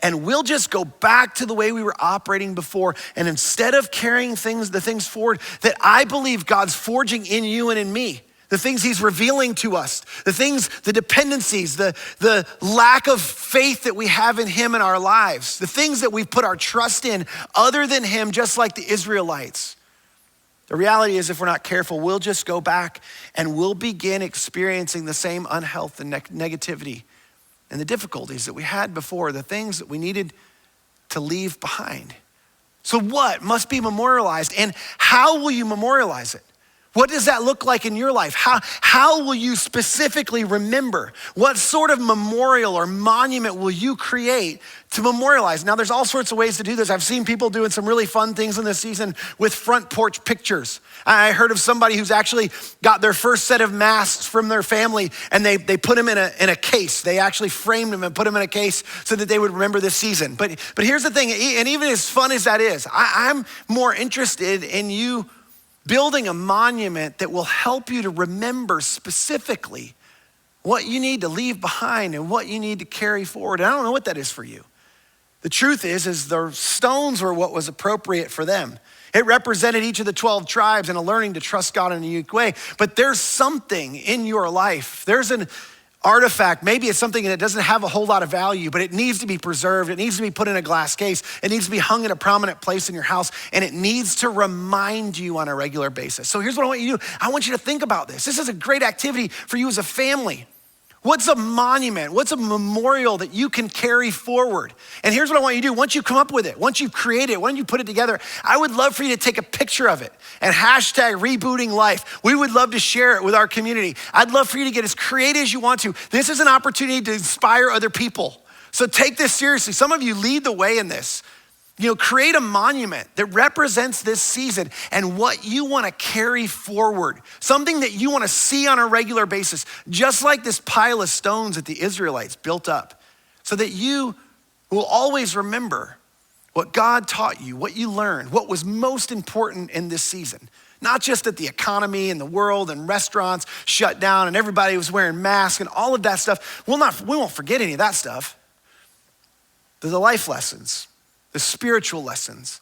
Speaker 2: And we'll just go back to the way we were operating before. And instead of carrying the things forward that I believe God's forging in you and in me, the things he's revealing to us, the dependencies, the lack of faith that we have in him in our lives, the things that we've put our trust in other than him, just like the Israelites. The reality is, if we're not careful, we'll just go back and we'll begin experiencing the same unhealth and negativity and the difficulties that we had before, the things that we needed to leave behind. So what must be memorialized, and how will you memorialize it? What does that look like in your life? How will you specifically remember? What sort of memorial or monument will you create to memorialize? Now, there's all sorts of ways to do this. I've seen people doing some really fun things in this season with front porch pictures. I heard of somebody who's actually got their first set of masks from their family, and they put them in a case. They actually framed them and put them in a case so that they would remember this season. But here's the thing, and even as fun as that is, I'm more interested in you building a monument that will help you to remember specifically what you need to leave behind and what you need to carry forward. And I don't know what that is for you. The truth is the stones were what was appropriate for them. It represented each of the 12 tribes and a learning to trust God in a unique way. But there's something in your life. There's an artifact. Maybe it's something that doesn't have a whole lot of value, but it needs to be preserved. It needs to be put in a glass case. It needs to be hung in a prominent place in your house, and it needs to remind you on a regular basis. So here's what I want you to do. I want you to think about this. This is a great activity for you as a family. What's a monument? What's a memorial that you can carry forward? And here's what I want you to do. Once you come up with it, once you create it, once you put it together, I would love for you to take a picture of it and hashtag Rebooting Life. We would love to share it with our community. I'd love for you to get as creative as you want to. This is an opportunity to inspire other people. So take this seriously. Some of you lead the way in this. Create a monument that represents this season and what you want to carry forward. Something that you want to see on a regular basis, just like this pile of stones that the Israelites built up, so that you will always remember what God taught you, what you learned, what was most important in this season. Not just that the economy and the world and restaurants shut down and everybody was wearing masks and all of that stuff. We won't forget any of that stuff. But the life lessons, the spiritual lessons,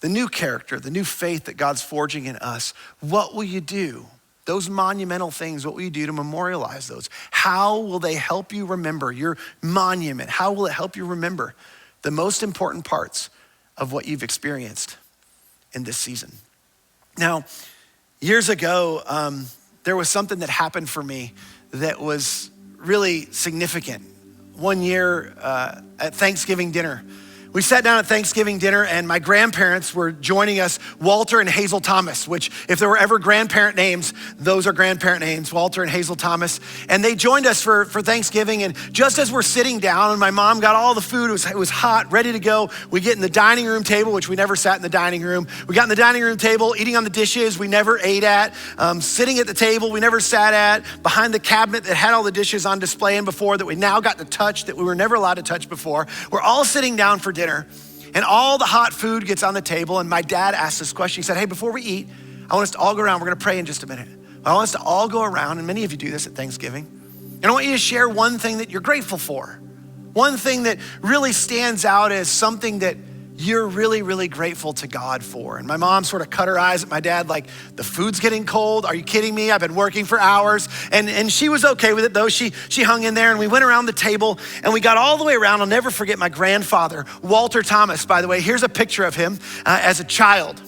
Speaker 2: the new character, the new faith that God's forging in us. What will you do? Those monumental things, what will you do to memorialize those? How will they help you remember your monument? How will it help you remember the most important parts of what you've experienced in this season? Now, years ago, there was something that happened for me that was really significant. One year at Thanksgiving dinner, we sat down at Thanksgiving dinner and my grandparents were joining us, Walter and Hazel Thomas, which if there were ever grandparent names, those are grandparent names, Walter and Hazel Thomas. And they joined us for Thanksgiving. And just as we're sitting down and my mom got all the food, it was hot, ready to go. We get in the dining room table, which we never sat in the dining room. We got in the dining room table, eating on the dishes we never ate at, sitting at the table we never sat at, behind the cabinet that had all the dishes on display and before that we now got to touch that we were never allowed to touch before. We're all sitting down for dinner. And all the hot food gets on the table, and my dad asked this question. He said, hey, before we eat, I want us to all go around. We're gonna pray in just a minute. I want us to all go around, and many of you do this at Thanksgiving. And I want you to share one thing that you're grateful for. One thing that really stands out as something that you're really, really grateful to God for. And my mom sort of cut her eyes at my dad like, the food's getting cold. Are you kidding me? I've been working for hours. And she was okay with it though. She hung in there and we went around the table and we got all the way around. I'll never forget my grandfather, Walter Thomas, by the way. Here's a picture of him as a child.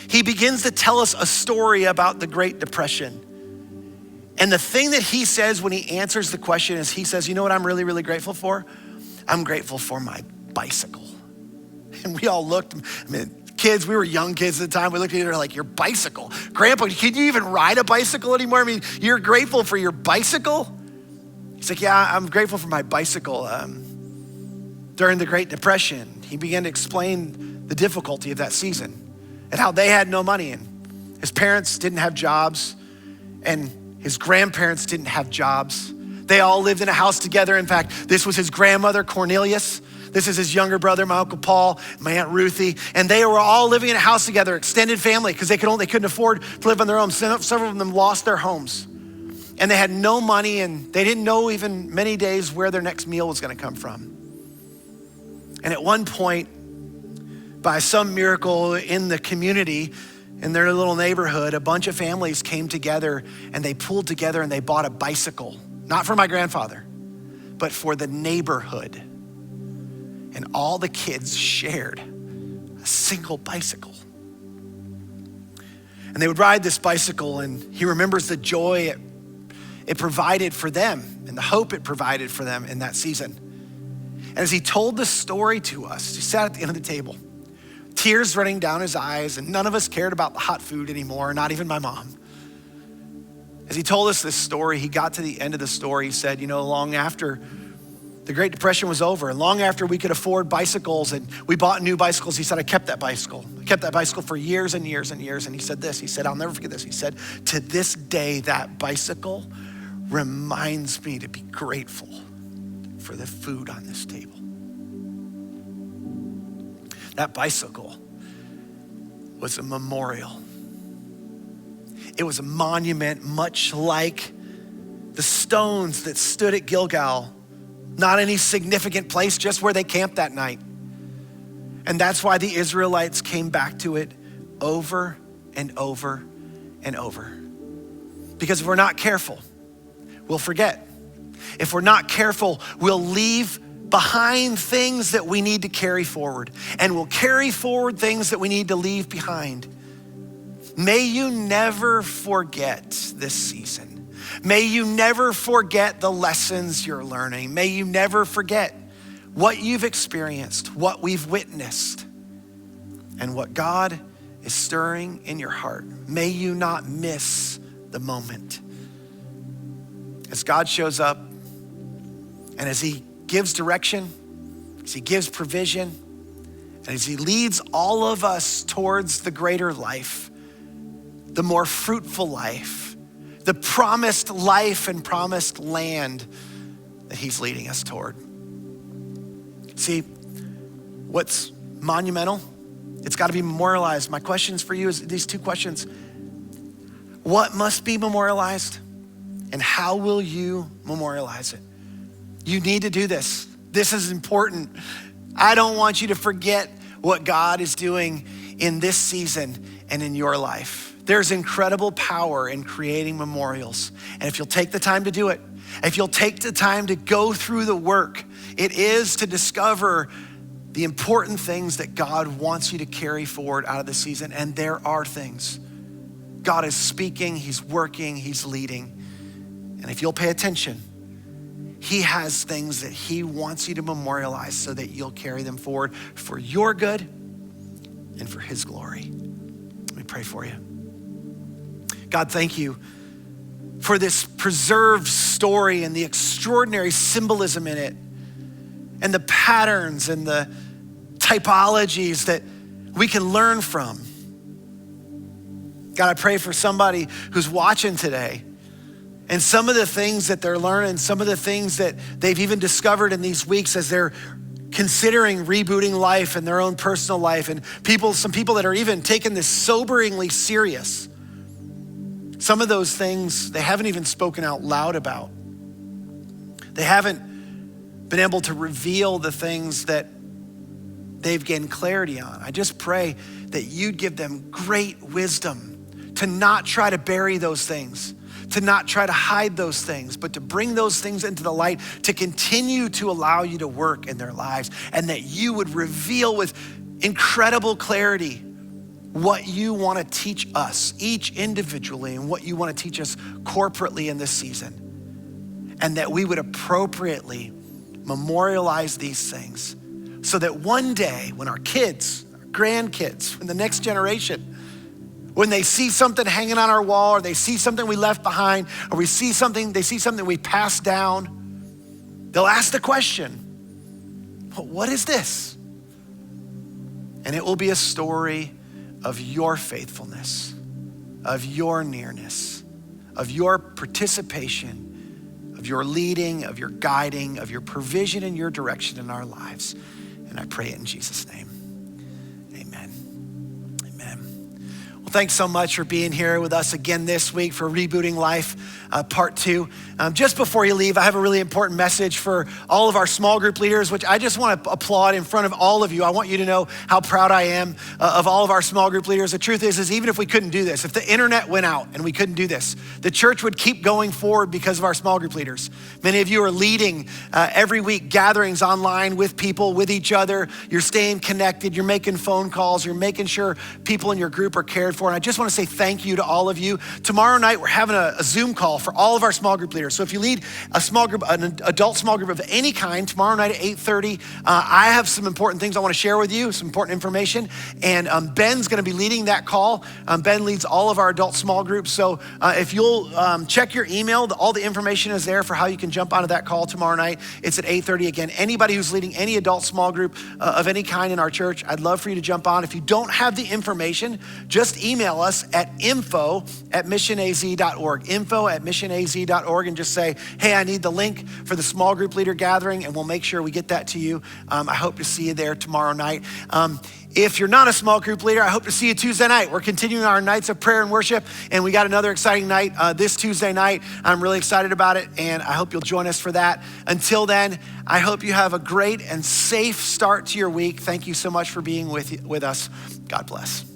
Speaker 2: He begins to tell us a story about the Great Depression. And the thing that he says when he answers the question is he says, you know what I'm really, really grateful for? I'm grateful for my bicycle. And we all looked, kids, we were young kids at the time. We looked at each other like, your bicycle? Grandpa, can you even ride a bicycle anymore? You're grateful for your bicycle? He's like, yeah, I'm grateful for my bicycle. During the Great Depression, he began to explain the difficulty of that season and how they had no money and his parents didn't have jobs and his grandparents didn't have jobs. They all lived in a house together. In fact, this was his grandmother, Cornelius. This is his younger brother, my Uncle Paul, my Aunt Ruthie, and they were all living in a house together, extended family, because they couldn't afford to live on their own. Several of them lost their homes, and they had no money, and they didn't know even many days where their next meal was gonna come from. And at one point, by some miracle in the community, in their little neighborhood, a bunch of families came together, and they pulled together and they bought a bicycle, not for my grandfather, but for the neighborhood. And all the kids shared a single bicycle. And they would ride this bicycle, and he remembers the joy it provided for them and the hope it provided for them in that season. And as he told the story to us, he sat at the end of the table, tears running down his eyes, and none of us cared about the hot food anymore, not even my mom. As he told us this story, he got to the end of the story. He said, long after the Great Depression was over, and long after we could afford bicycles and we bought new bicycles, he said, I kept that bicycle. I kept that bicycle for years and years and years. And he said this, he said, I'll never forget this. He said, to this day, that bicycle reminds me to be grateful for the food on this table. That bicycle was a memorial. It was a monument, much like the stones that stood at Gilgal, not any significant place, just where they camped that night. And that's why the Israelites came back to it over and over and over. Because if we're not careful, we'll forget. If we're not careful, we'll leave behind things that we need to carry forward, and we'll carry forward things that we need to leave behind. May you never forget this season. May you never forget the lessons you're learning. May you never forget what you've experienced, what we've witnessed, and what God is stirring in your heart. May you not miss the moment. As God shows up and as he gives direction, as he gives provision, and as he leads all of us towards the greater life, the more fruitful life, the promised life and promised land that he's leading us toward. See, what's monumental, it's got to be memorialized. My questions for you is these two questions. What must be memorialized, and how will you memorialize it? You need to do this. This is important. I don't want you to forget what God is doing in this season and in your life. There's incredible power in creating memorials. And if you'll take the time to do it, if you'll take the time to go through the work, it is to discover the important things that God wants you to carry forward out of the season. And there are things. God is speaking, he's working, he's leading. And if you'll pay attention, he has things that he wants you to memorialize so that you'll carry them forward for your good and for his glory. Let me pray for you. God, thank you for this preserved story and the extraordinary symbolism in it and the patterns and the typologies that we can learn from. God, I pray for somebody who's watching today, and some of the things that they're learning, some of the things that they've even discovered in these weeks as they're considering rebooting life and their own personal life, and some people that are even taking this soberingly serious. Some of those things they haven't even spoken out loud about. They haven't been able to reveal the things that they've gained clarity on. I just pray that you'd give them great wisdom to not try to bury those things, to not try to hide those things, but to bring those things into the light, to continue to allow you to work in their lives, and that you would reveal with incredible clarity what you want to teach us, each individually, and what you want to teach us corporately in this season. And that we would appropriately memorialize these things so that one day when our kids, our grandkids, when the next generation, when they see something hanging on our wall, or they see something we left behind, or they see something we passed down, they'll ask the question, what is this? And it will be a story of your faithfulness, of your nearness, of your participation, of your leading, of your guiding, of your provision and your direction in our lives. And I pray it in Jesus' name. Amen. Amen. Well, thanks so much for being here with us again this week for Rebooting Life, part 2. Just before you leave, I have a really important message for all of our small group leaders, which I just want to applaud in front of all of you. I want you to know how proud I am of all of our small group leaders. The truth is even if we couldn't do this, if the internet went out and we couldn't do this, the church would keep going forward because of our small group leaders. Many of you are leading every week gatherings online with people, with each other. You're staying connected. You're making phone calls. You're making sure people in your group are cared for. for. And I just want to say thank you to all of you. Tomorrow night, we're having a Zoom call for all of our small group leaders. So if you lead a small group, an adult small group of any kind, tomorrow night at 8:30, I have some important things I want to share with you, some important information. And Ben's going to be leading that call. Ben leads all of our adult small groups. So if you'll check your email, all the information is there for how you can jump onto that call tomorrow night. It's at 8:30. Again, anybody who's leading any adult small group of any kind in our church, I'd love for you to jump on. If you don't have the information, just email us at info@missionaz.org, info@missionaz.org, and just say, hey, I need the link for the small group leader gathering, and we'll make sure we get that to you. I hope to see you there tomorrow night. If you're not a small group leader, I hope to see you Tuesday night. We're continuing our nights of prayer and worship, and we got another exciting night this Tuesday night. I'm really excited about it, and I hope you'll join us for that. Until then, I hope you have a great and safe start to your week. Thank you so much for being with us. God bless.